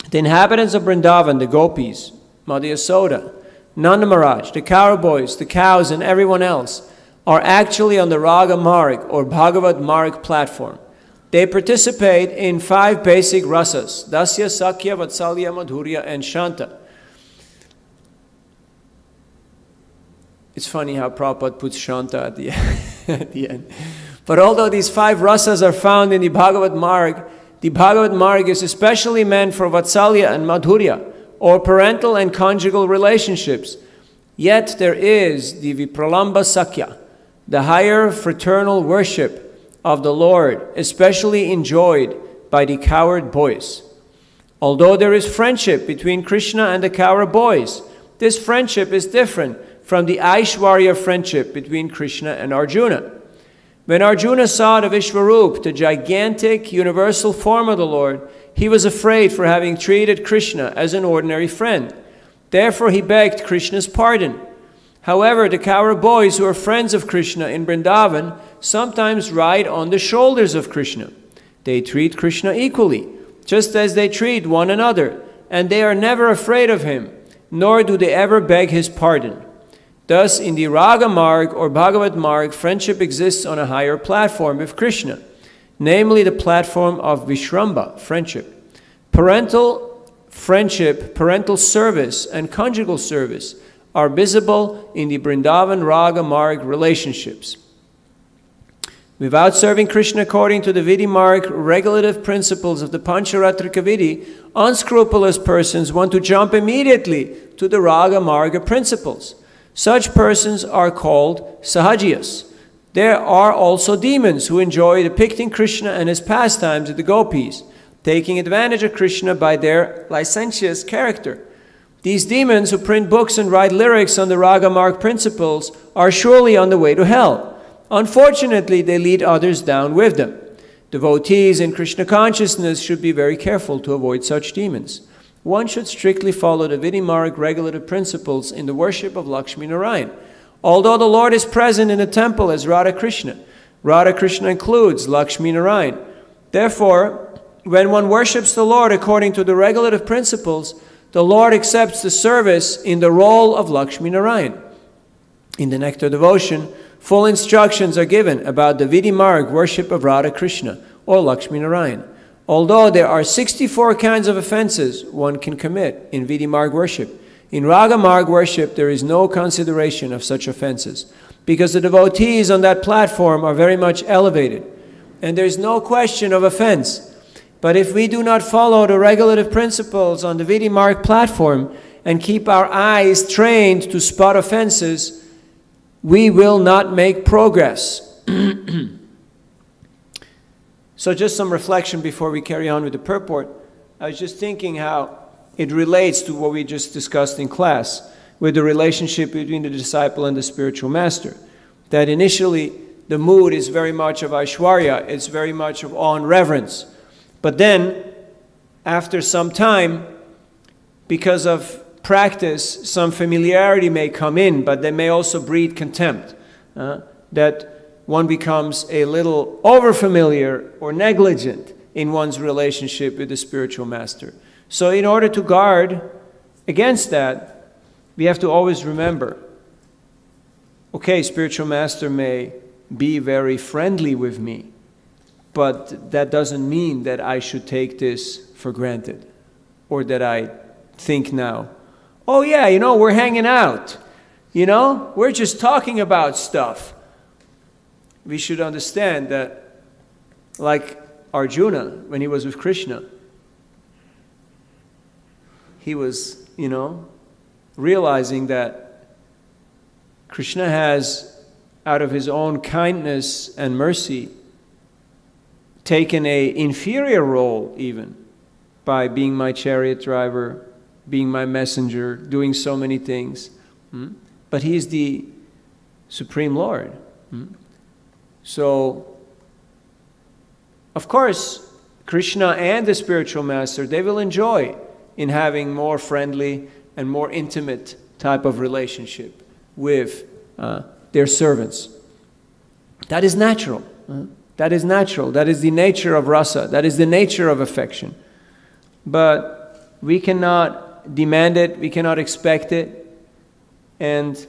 The inhabitants of Vrindavan, the gopis, Madhya Yasoda, Nanda Maharaj, the cowboys, the cows, and everyone else are actually on the Raga Marg or Bhagavad Marg platform. They participate in 5 basic rasas, Dasya, Sakya, Vatsalya, Madhurya, and Shanta. It's funny how Prabhupada puts Shanta at the end. But although these 5 rasas are found in the Bhagavad Marg is especially meant for Vatsalya and Madhurya, or parental and conjugal relationships. Yet there is the Vipralamba Sakya, the higher fraternal worship of the Lord, especially enjoyed by the cowherd boys. Although there is friendship between Krishna and the cowherd boys, this friendship is different from the Ishvara friendship between Krishna and Arjuna. When Arjuna saw the Vishwarup, the gigantic universal form of the Lord, he was afraid for having treated Krishna as an ordinary friend. Therefore he begged Krishna's pardon. However, the cowherd boys who are friends of Krishna in Vrindavan sometimes ride on the shoulders of Krishna. They treat Krishna equally, just as they treat one another, and they are never afraid of him, nor do they ever beg his pardon. Thus, in the Raga Marg or Bhagavad Marg, friendship exists on a higher platform with Krishna, namely the platform of Vishramba, friendship. Parental friendship, parental service, and conjugal service are visible in the Vrindavan Raga Marg relationships. Without serving Krishna according to the Vidhi Marg regulative principles of the Pancharatrika Vidhi, unscrupulous persons want to jump immediately to the Raga Marga principles. Such persons are called Sahajiyas. There are also demons who enjoy depicting Krishna and his pastimes of the gopis, taking advantage of Krishna by their licentious character. These demons who print books and write lyrics on the raga marg principles are surely on the way to hell. Unfortunately, they lead others down with them. Devotees in Krishna consciousness should be very careful to avoid such demons. One should strictly follow the Vidhi Marg regulative principles in the worship of Lakshmi Narayan. Although the Lord is present in the temple as Radha Krishna includes Lakshmi Narayan. Therefore, when one worships the Lord according to the regulative principles, the Lord accepts the service in the role of Lakshmi Narayan. In the Nectar Devotion, full instructions are given about the Vidhi Marg worship of Radha Krishna or Lakshmi Narayan. Although there are 64 kinds of offenses one can commit in Vidhi Marg worship, in Raga Marg worship there is no consideration of such offenses, because the devotees on that platform are very much elevated, and there is no question of offense. But if we do not follow the regulative principles on the Vidhi Marg platform and keep our eyes trained to spot offenses, we will not make progress. So just some reflection before we carry on with the purport. I was just thinking how it relates to what we just discussed in class with the relationship between the disciple and the spiritual master. That initially the mood is very much of Aishwarya, it's very much of awe and reverence. But then, after some time, because of practice, some familiarity may come in, but they may also breed contempt. That one becomes a little overfamiliar or negligent in one's relationship with the spiritual master. So in order to guard against that, we have to always remember, okay, spiritual master may be very friendly with me, but that doesn't mean that I should take this for granted, or that I think now, oh yeah, you know, we're hanging out, you know, we're just talking about stuff. We should understand that, like Arjuna, when he was with Krishna, he was, you know, realizing that Krishna has, out of his own kindness and mercy, taken an inferior role even by being my chariot driver, being my messenger, doing so many things. But he is the Supreme Lord. So, of course, Krishna and the spiritual master, they will enjoy in having more friendly and more intimate type of relationship with their servants. That is natural. That is natural. That is the nature of rasa. That is the nature of affection. But we cannot demand it. We cannot expect it. And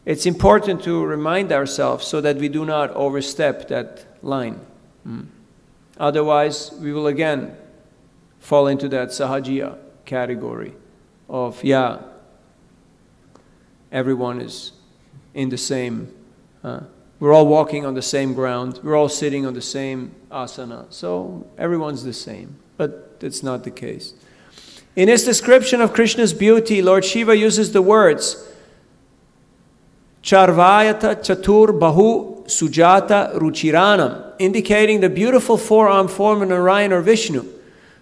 it's important to remind ourselves so that we do not overstep that line. Otherwise, we will again fall into that sahajiya category of, yeah, everyone is in the same, we're all walking on the same ground, we're all sitting on the same asana, so everyone's the same. But it's not the case. In his description of Krishna's beauty, Lord Shiva uses the words Charvayata Chatur Bahu Sujata Ruchiranam, indicating the beautiful four-armed form of Narayan or Vishnu.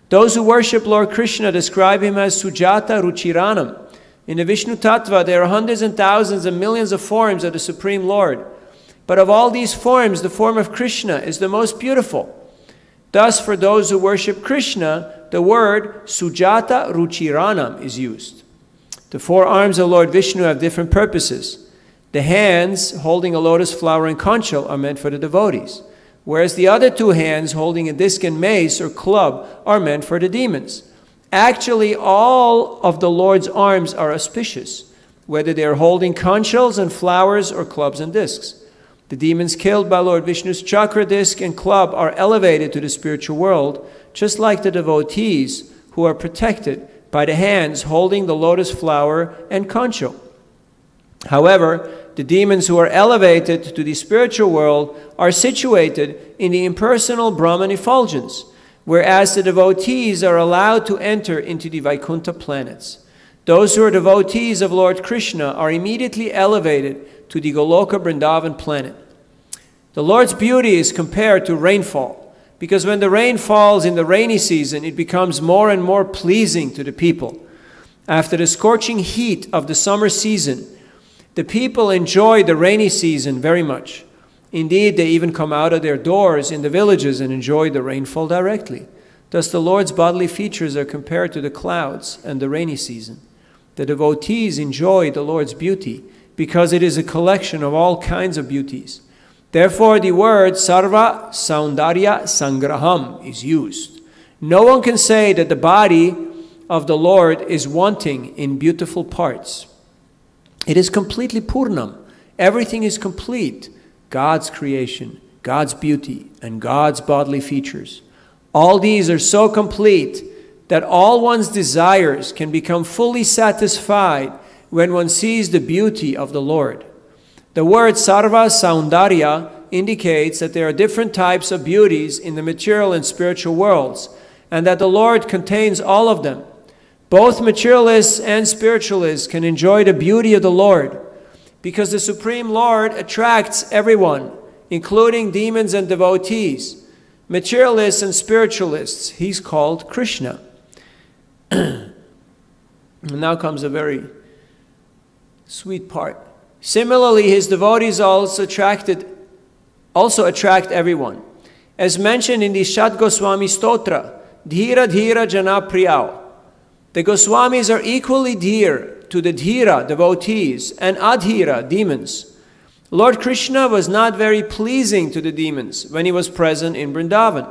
Those who worship Lord Krishna describe him as Sujata Ruchiranam. In the Vishnu Tattva, there are hundreds and thousands and millions of forms of the Supreme Lord. But of all these forms, the form of Krishna is the most beautiful. Thus, for those who worship Krishna, the word Sujata Ruchiranam is used. The four arms of Lord Vishnu have different purposes. The hands holding a lotus flower and conchal are meant for the devotees, whereas the other two hands holding a disc and mace or club are meant for the demons. Actually, all of the Lord's arms are auspicious, whether they are holding conchals and flowers or clubs and discs. The demons killed by Lord Vishnu's chakra, disc, and club are elevated to the spiritual world, just like the devotees who are protected by the hands holding the lotus flower and conchal. However, the demons who are elevated to the spiritual world are situated in the impersonal Brahman effulgence, whereas the devotees are allowed to enter into the Vaikuntha planets. Those who are devotees of Lord Krishna are immediately elevated to the Goloka Vrindavan planet. The Lord's beauty is compared to rainfall, because when the rain falls in the rainy season, it becomes more and more pleasing to the people. After the scorching heat of the summer season, the people enjoy the rainy season very much. Indeed, they even come out of their doors in the villages and enjoy the rainfall directly. Thus the Lord's bodily features are compared to the clouds and the rainy season. The devotees enjoy the Lord's beauty because it is a collection of all kinds of beauties. Therefore, the word Sarva Saundarya Sangraham is used. No one can say that the body of the Lord is wanting in beautiful parts. It is completely Purnam. Everything is complete. God's creation, God's beauty, and God's bodily features. All these are so complete that all one's desires can become fully satisfied when one sees the beauty of the Lord. The word Sarva Saundarya indicates that there are different types of beauties in the material and spiritual worlds, and that the Lord contains all of them. Both materialists and spiritualists can enjoy the beauty of the Lord, because the Supreme Lord attracts everyone, including demons and devotees, materialists and spiritualists. He's called Krishna. And now comes a very sweet part. Similarly, his devotees also attract everyone. As mentioned in the Shat Goswami Stotra, Dhira Dhira Jana Priyao. The Goswamis are equally dear to the Dhira, devotees, and Adhira, demons. Lord Krishna was not very pleasing to the demons when he was present in Vrindavan.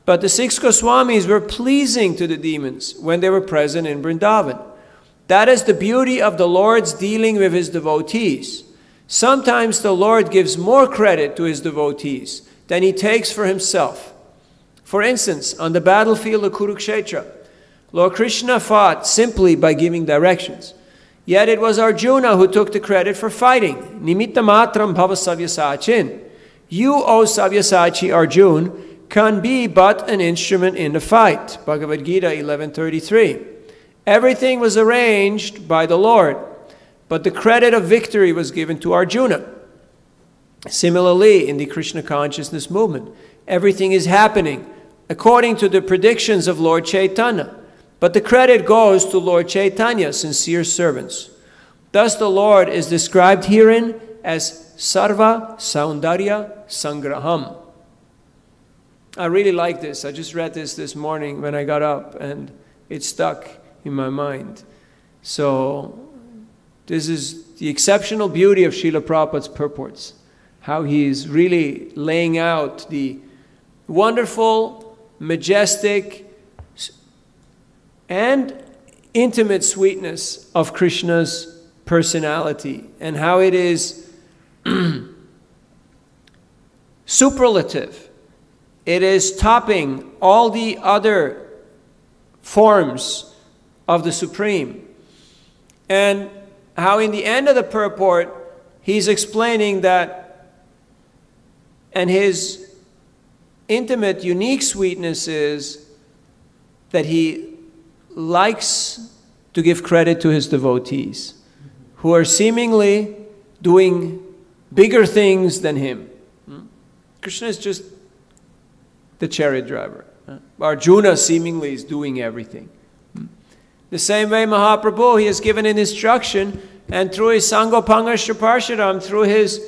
But the 6 Goswamis were pleasing to the demons when they were present in Vrindavan. That is the beauty of the Lord's dealing with his devotees. Sometimes the Lord gives more credit to his devotees than he takes for himself. For instance, on the battlefield of Kurukshetra, Lord Krishna fought simply by giving directions. Yet it was Arjuna who took the credit for fighting. Nimitta matram bhava savyasachin. You, O Sabyasachi Arjuna, can be but an instrument in the fight. Bhagavad Gita 11:33. Everything was arranged by the Lord, but the credit of victory was given to Arjuna. Similarly, in the Krishna consciousness movement, everything is happening according to the predictions of Lord Chaitanya, but the credit goes to Lord Chaitanya, sincere servants. Thus the Lord is described herein as Sarva Saundarya Sangraham. I really like this. I just read this morning when I got up, and it stuck in my mind. So this is the exceptional beauty of Srila Prabhupada's purports, how he's really laying out the wonderful, majestic, and intimate sweetness of Krishna's personality, and how it is superlative. It is topping all the other forms of the Supreme. And how in the end of the purport, he's explaining that, and his intimate, unique sweetness is that he likes to give credit to his devotees, who are seemingly doing bigger things than him. Krishna is just the chariot driver. Arjuna seemingly is doing everything. The same way Mahaprabhu, he has given an instruction, and through his Sangopanga Parshadam, through his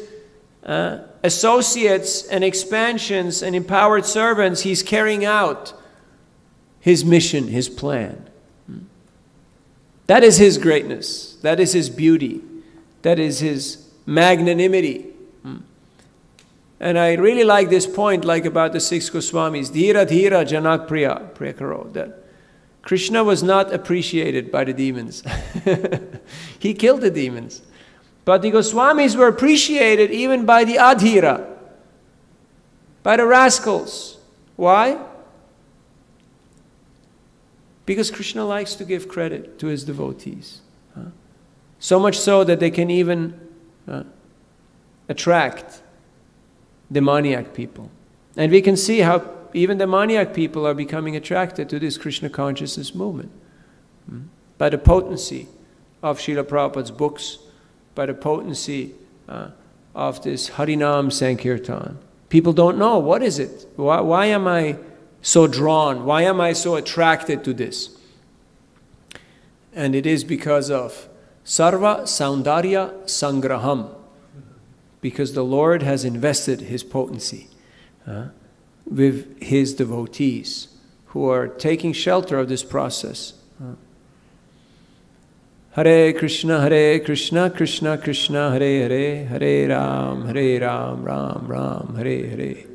associates and expansions and empowered servants, he's carrying out his mission, his plan. That is his greatness. That is his beauty. That is his magnanimity. And I really like this point, like about the 6 Goswamis, Dhira Dhira Janak Priya Karo, that Krishna was not appreciated by the demons. He killed the demons. But the Goswamis were appreciated even by the Adhira, by the rascals. Why? Because Krishna likes to give credit to his devotees. So much so that they can even attract demoniac people. And we can see how even demoniac people are becoming attracted to this Krishna consciousness movement. By the potency of Srila Prabhupada's books, by the potency of this Harinam Sankirtan. People don't know, what is it? Why am I so drawn? Why am I so attracted to this? And it is because of Sarva Saundarya Sangraham, because the Lord has invested His potency with His devotees who are taking shelter of this process. Hare Krishna, Krishna Krishna, Hare Hare, Hare Ram, Ram Ram, Hare Hare.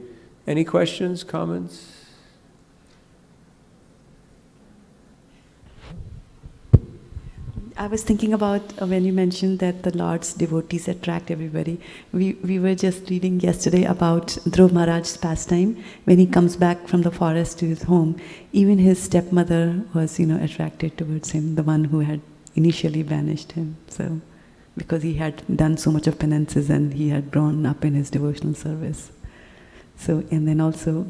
Any questions, comments? I was thinking about when you mentioned that the Lord's devotees attract everybody. We were just reading yesterday about Dhruv Maharaj's pastime. When he comes back from the forest to his home, even his stepmother was, attracted towards him, the one who had initially banished him. So, because he had done so much of penances and he had grown up in his devotional service. So, and then also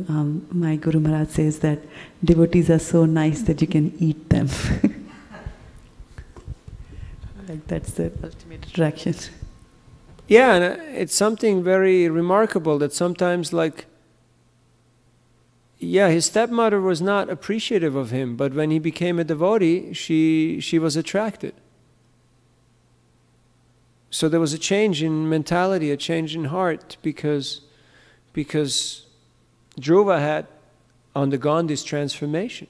my Guru Maharaj says that devotees are so nice that you can eat them. Like that's the ultimate attraction. Yeah, and it's something very remarkable that sometimes, his stepmother was not appreciative of him, but when he became a devotee, she was attracted. So there was a change in mentality, a change in heart, because Dhruva had undergone this transformation.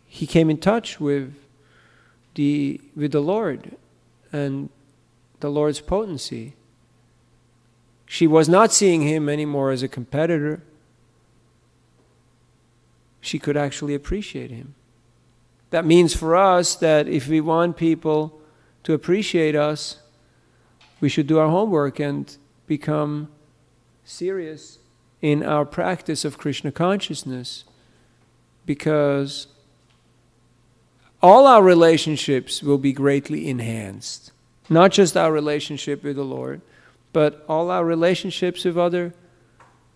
He came in touch with the Lord and the Lord's potency. She was not seeing him anymore as a competitor. She could actually appreciate him. That means for us that if we want people to appreciate us, we should do our homework and become serious in our practice of Krishna consciousness, because all our relationships will be greatly enhanced. Not just our relationship with the Lord, but all our relationships with other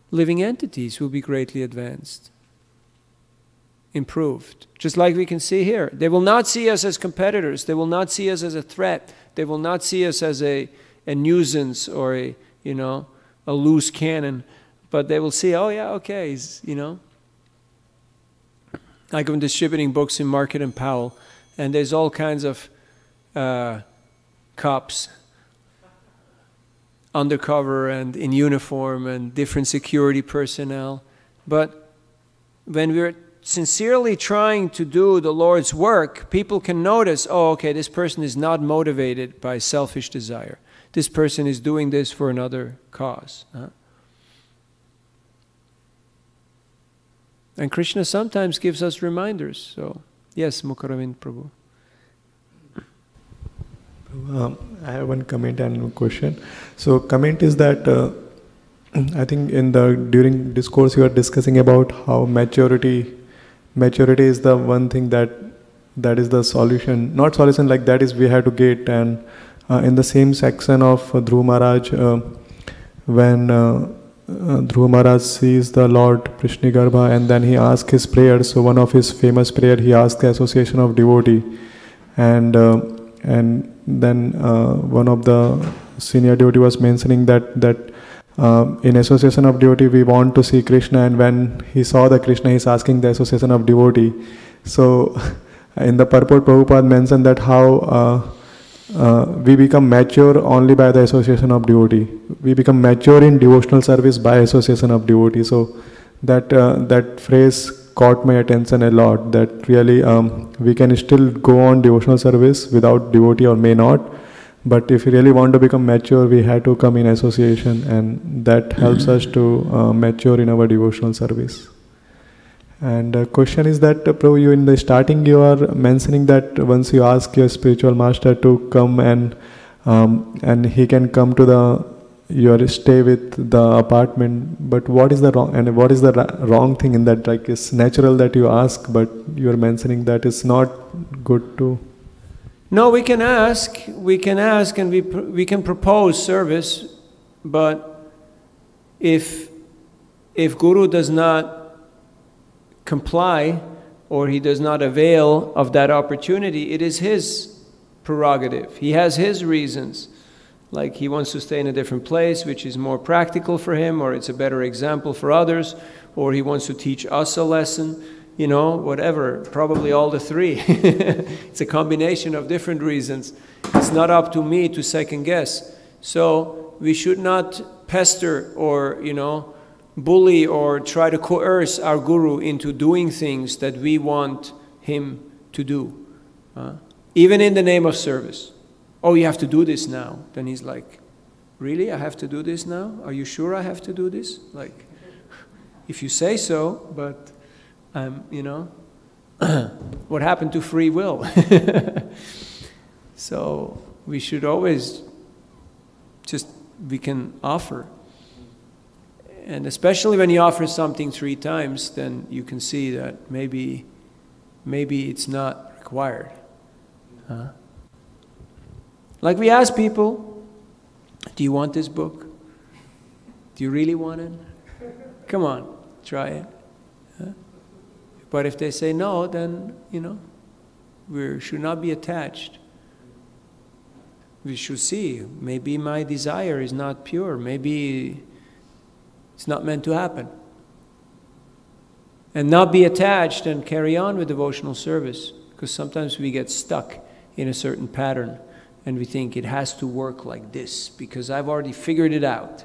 living entities will be greatly advanced, improved. Just like we can see here. They will not see us as competitors. They will not see us as a threat. They will not see us as a nuisance or a loose cannon. But they will see, oh yeah, okay, Like I'm distributing books in Market and Powell, and there's all kinds of cops, undercover and in uniform and different security personnel. But when we're sincerely trying to do the Lord's work, people can notice, oh, okay, this person is not motivated by selfish desire. This person is doing this for another cause. And Krishna sometimes gives us reminders. So, yes, Mukaravind Prabhu. I have one comment and one question. So, comment is that I think during discourse you are discussing about how maturity is the one thing that is the solution. Not solution, like that is we have to get. And in the same section of Dhruv Maharaj, when Dhruv Maharaj sees the Lord Prishnigarbha and then he asks his prayer. So one of his famous prayer, he asked the association of devotee, and then one of the senior devotee was mentioning that in association of devotee we want to see Krishna, and when he saw the Krishna, he's asking the association of devotee. So in the purport, Prabhupada mentioned that how we become mature only by the association of devotee. We become mature in devotional service by association of devotee. So that phrase caught my attention a lot, that really we can still go on devotional service without devotee or may not, but if we really want to become mature, we have to come in association, and that helps us to mature in our devotional service. And the question is that, Prabhu, you in the starting you are mentioning that once you ask your spiritual master to come and he can come to your stay with the apartment, but what is the wrong thing in that? Like, it's natural that you ask, but you are mentioning that it's not good to. No, we can ask, and we can propose service, but if Guru does not comply or he does not avail of that opportunity, it is his prerogative. He has his reasons, like he wants to stay in a different place which is more practical for him, or it's a better example for others, or he wants to teach us a lesson. you know, whatever, probably all the three. It's a combination of different reasons. It's not up to me to second guess. So we should not pester or, you know, bully or try to coerce our guru into doing things that we want him to do. Even in the name of service. Oh, you have to do this now. Then he's like, really? I have to do this now? Are you sure I have to do this? Like, if you say so, but, you know, what happened to free will? So we should always we can offer. And especially when you offer something 3 times, then you can see that maybe it's not required. Like we ask people, do you want this book? Do you really want it? Come on, try it. But if they say no, then, you know, we should not be attached. We should see, maybe my desire is not pure, maybe it's not meant to happen. And not be attached and carry on with devotional service, because sometimes we get stuck in a certain pattern and we think it has to work like this because I've already figured it out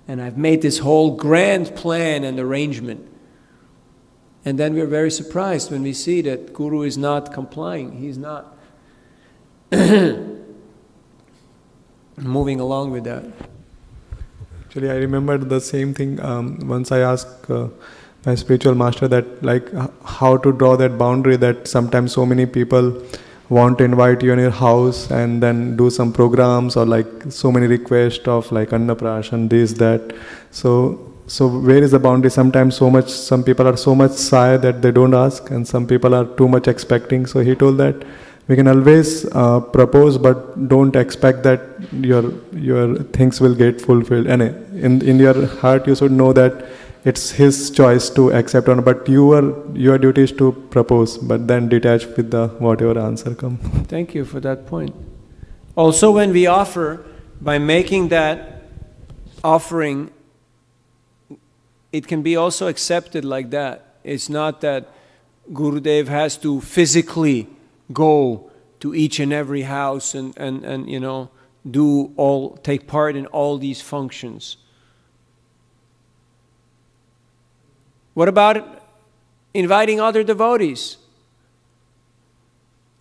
and I've made this whole grand plan and arrangement. And then we're very surprised when we see that Guru is not complying, he's not moving along with that. Actually, I remembered the same thing. Once I asked my spiritual master that, like, how to draw that boundary that sometimes so many people want to invite you in your house and then do some programs or like so many requests of like Annaprashan, this, that. So where is the boundary? Sometimes some people are so much shy that they don't ask, and some people are too much expecting. So he told that we can always propose, but don't expect that your things will get fulfilled. And in your heart, you should know that it's his choice to accept or not. But your duty is to propose, but then detach with the whatever answer comes. Thank you for that point. Also, when we offer, by making that offering, it can be also accepted like that. It's not that Gurudev has to physically go to each and every house and you know, take part in all these functions. What about inviting other devotees?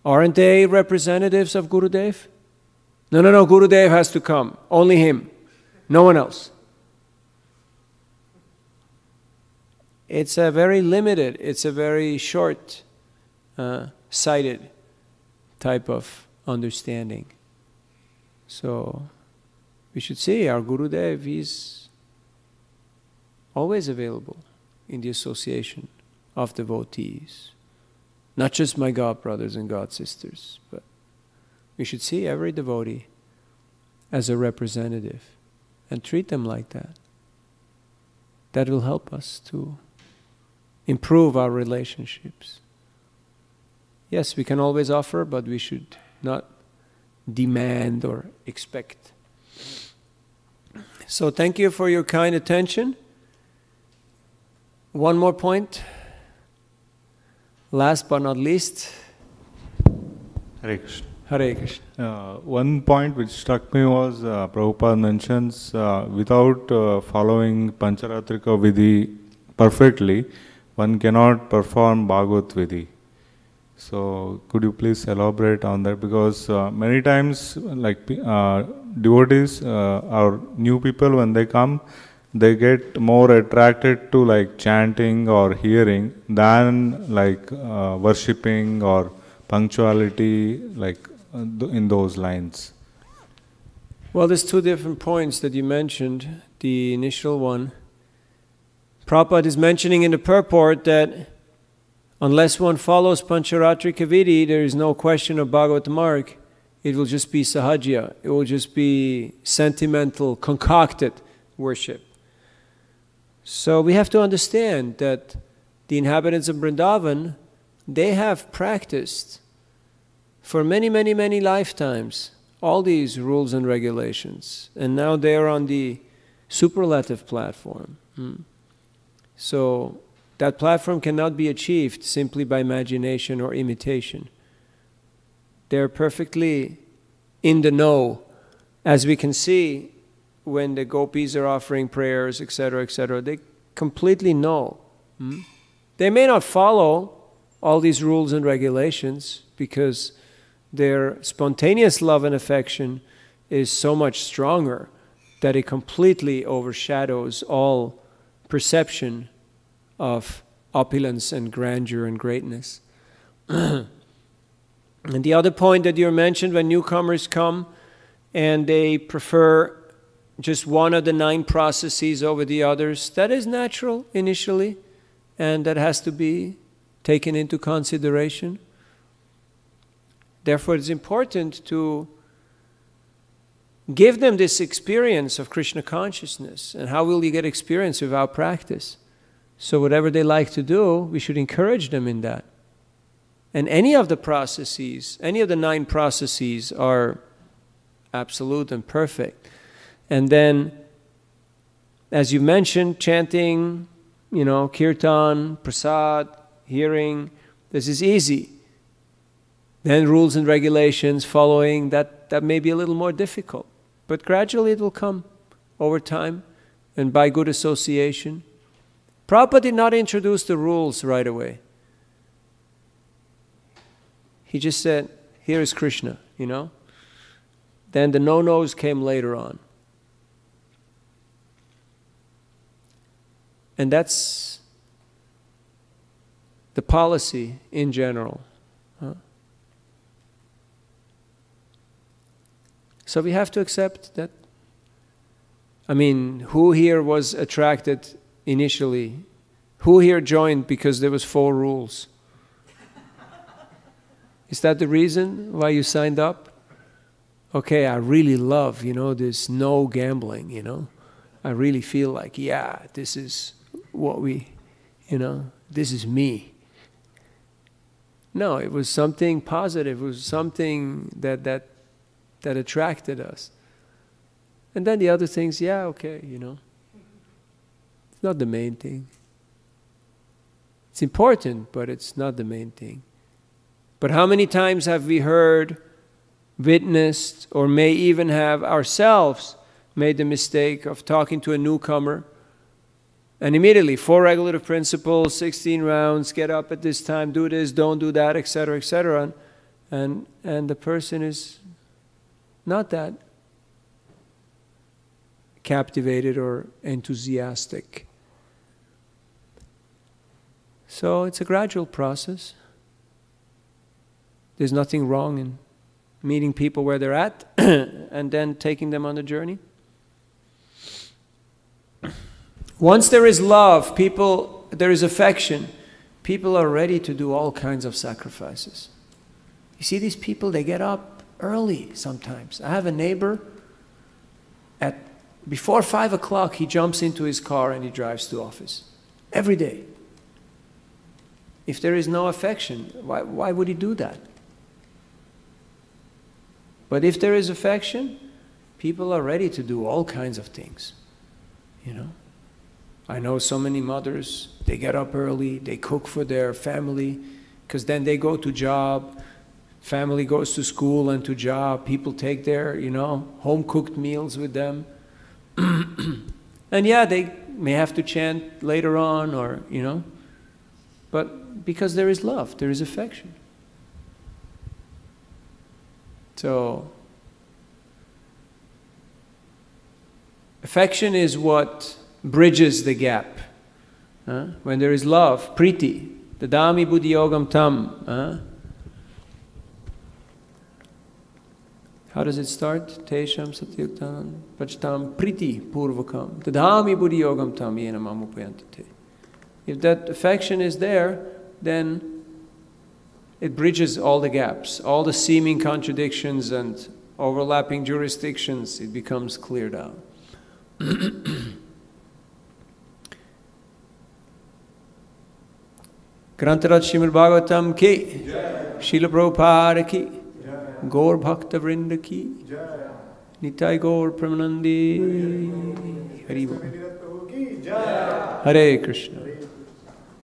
Aren't they representatives of Gurudev? No, Gurudev has to come. Only him. No one else. It's a very limited, it's a very short-sighted type of understanding. So we should see our Gurudev is always available in the association of devotees. Not just my God brothers and God sisters, but we should see every devotee as a representative and treat them like that. That will help us to improve our relationships. Yes, we can always offer, but we should not demand or expect. So thank you for your kind attention. One more point. Last but not least. Hare Krishna. Hare Krishna. One point which struck me was Prabhupada mentions without following Pancharatrika Vidhi perfectly, one cannot perform Bhagavad Vidhi. So could you please elaborate on that? Because many times, like devotees or new people, when they come, they get more attracted to like chanting or hearing than like worshipping or punctuality, like in those lines. Well, there's 2 different points that you mentioned. The initial one, Prabhupada is mentioning in the purport that unless one follows Pancharatrika Vidhi, there is no question of Bhagavat Marg. It will just be sahajya. It will just be sentimental, concocted worship. So we have to understand that the inhabitants of Vrindavan, they have practiced for many, many, many lifetimes all these rules and regulations. And now they are on the superlative platform. So That platform cannot be achieved simply by imagination or imitation. They're perfectly in the know. As we can see, when the gopis are offering prayers, etc., they completely know. They may not follow all these rules and regulations because their spontaneous love and affection is so much stronger that it completely overshadows all perception of opulence and grandeur and greatness. And the other point that you mentioned, when newcomers come and they prefer just one of the 9 processes over the others, that is natural initially, and that has to be taken into consideration. Therefore, it's important to give them this experience of Krishna consciousness. And how will you get experience without practice? So whatever they like to do, we should encourage them in that. And any of the processes, any of the 9 processes are absolute and perfect. And then, as you mentioned, chanting, kirtan, prasad, hearing, this is easy. Then rules and regulations following, that may be a little more difficult. But gradually it will come over time and by good association. Prabhupada did not introduce the rules right away. He just said, here is Krishna, Then the no-nos came later on. And that's the policy in general. So we have to accept that. Who here was attracted initially? Who here joined because there was 4 rules? Is that the reason why you signed up? Okay, I really love, this no gambling, I really feel like, this is what this is me. No, it was something positive. It was something that attracted us. And then the other things, okay, It's not the main thing. It's important, but it's not the main thing. But how many times have we heard, witnessed, or may even have ourselves made the mistake of talking to a newcomer, and immediately 4 regulative principles, 16 rounds, get up at this time, do this, don't do that, etc., and the person is not that captivated or enthusiastic. So it's a gradual process. There's nothing wrong in meeting people where they're at and then taking them on the journey. Once there is love, there is affection, people are ready to do all kinds of sacrifices. You see these people, they get up early sometimes. I have a neighbor, before 5 o'clock, he jumps into his car and he drives to office. Every day. If there is no affection, why would he do that? But if there is affection, people are ready to do all kinds of things. I know so many mothers, they get up early, they cook for their family, because then they go to job, family goes to school and to job, people take their, home-cooked meals with them. And they may have to chant later on or, but because there is love, there is affection. So, affection is what bridges the gap. When there is love, priti, dadami buddhi yogam tam. How does it start? Tesham satyuktam pachtam priti purvakam dadami buddhi yogam tam yena mamupayanti te. If that affection is there, then it bridges all the gaps, all the seeming contradictions and overlapping jurisdictions, it becomes cleared out. Grantarat Srimad Bhagavatam ki, Sheela Prabhupada ki, Gaur Bhakta Vrinda ki, Nitai Gaur Premanandi, Hare Krishna.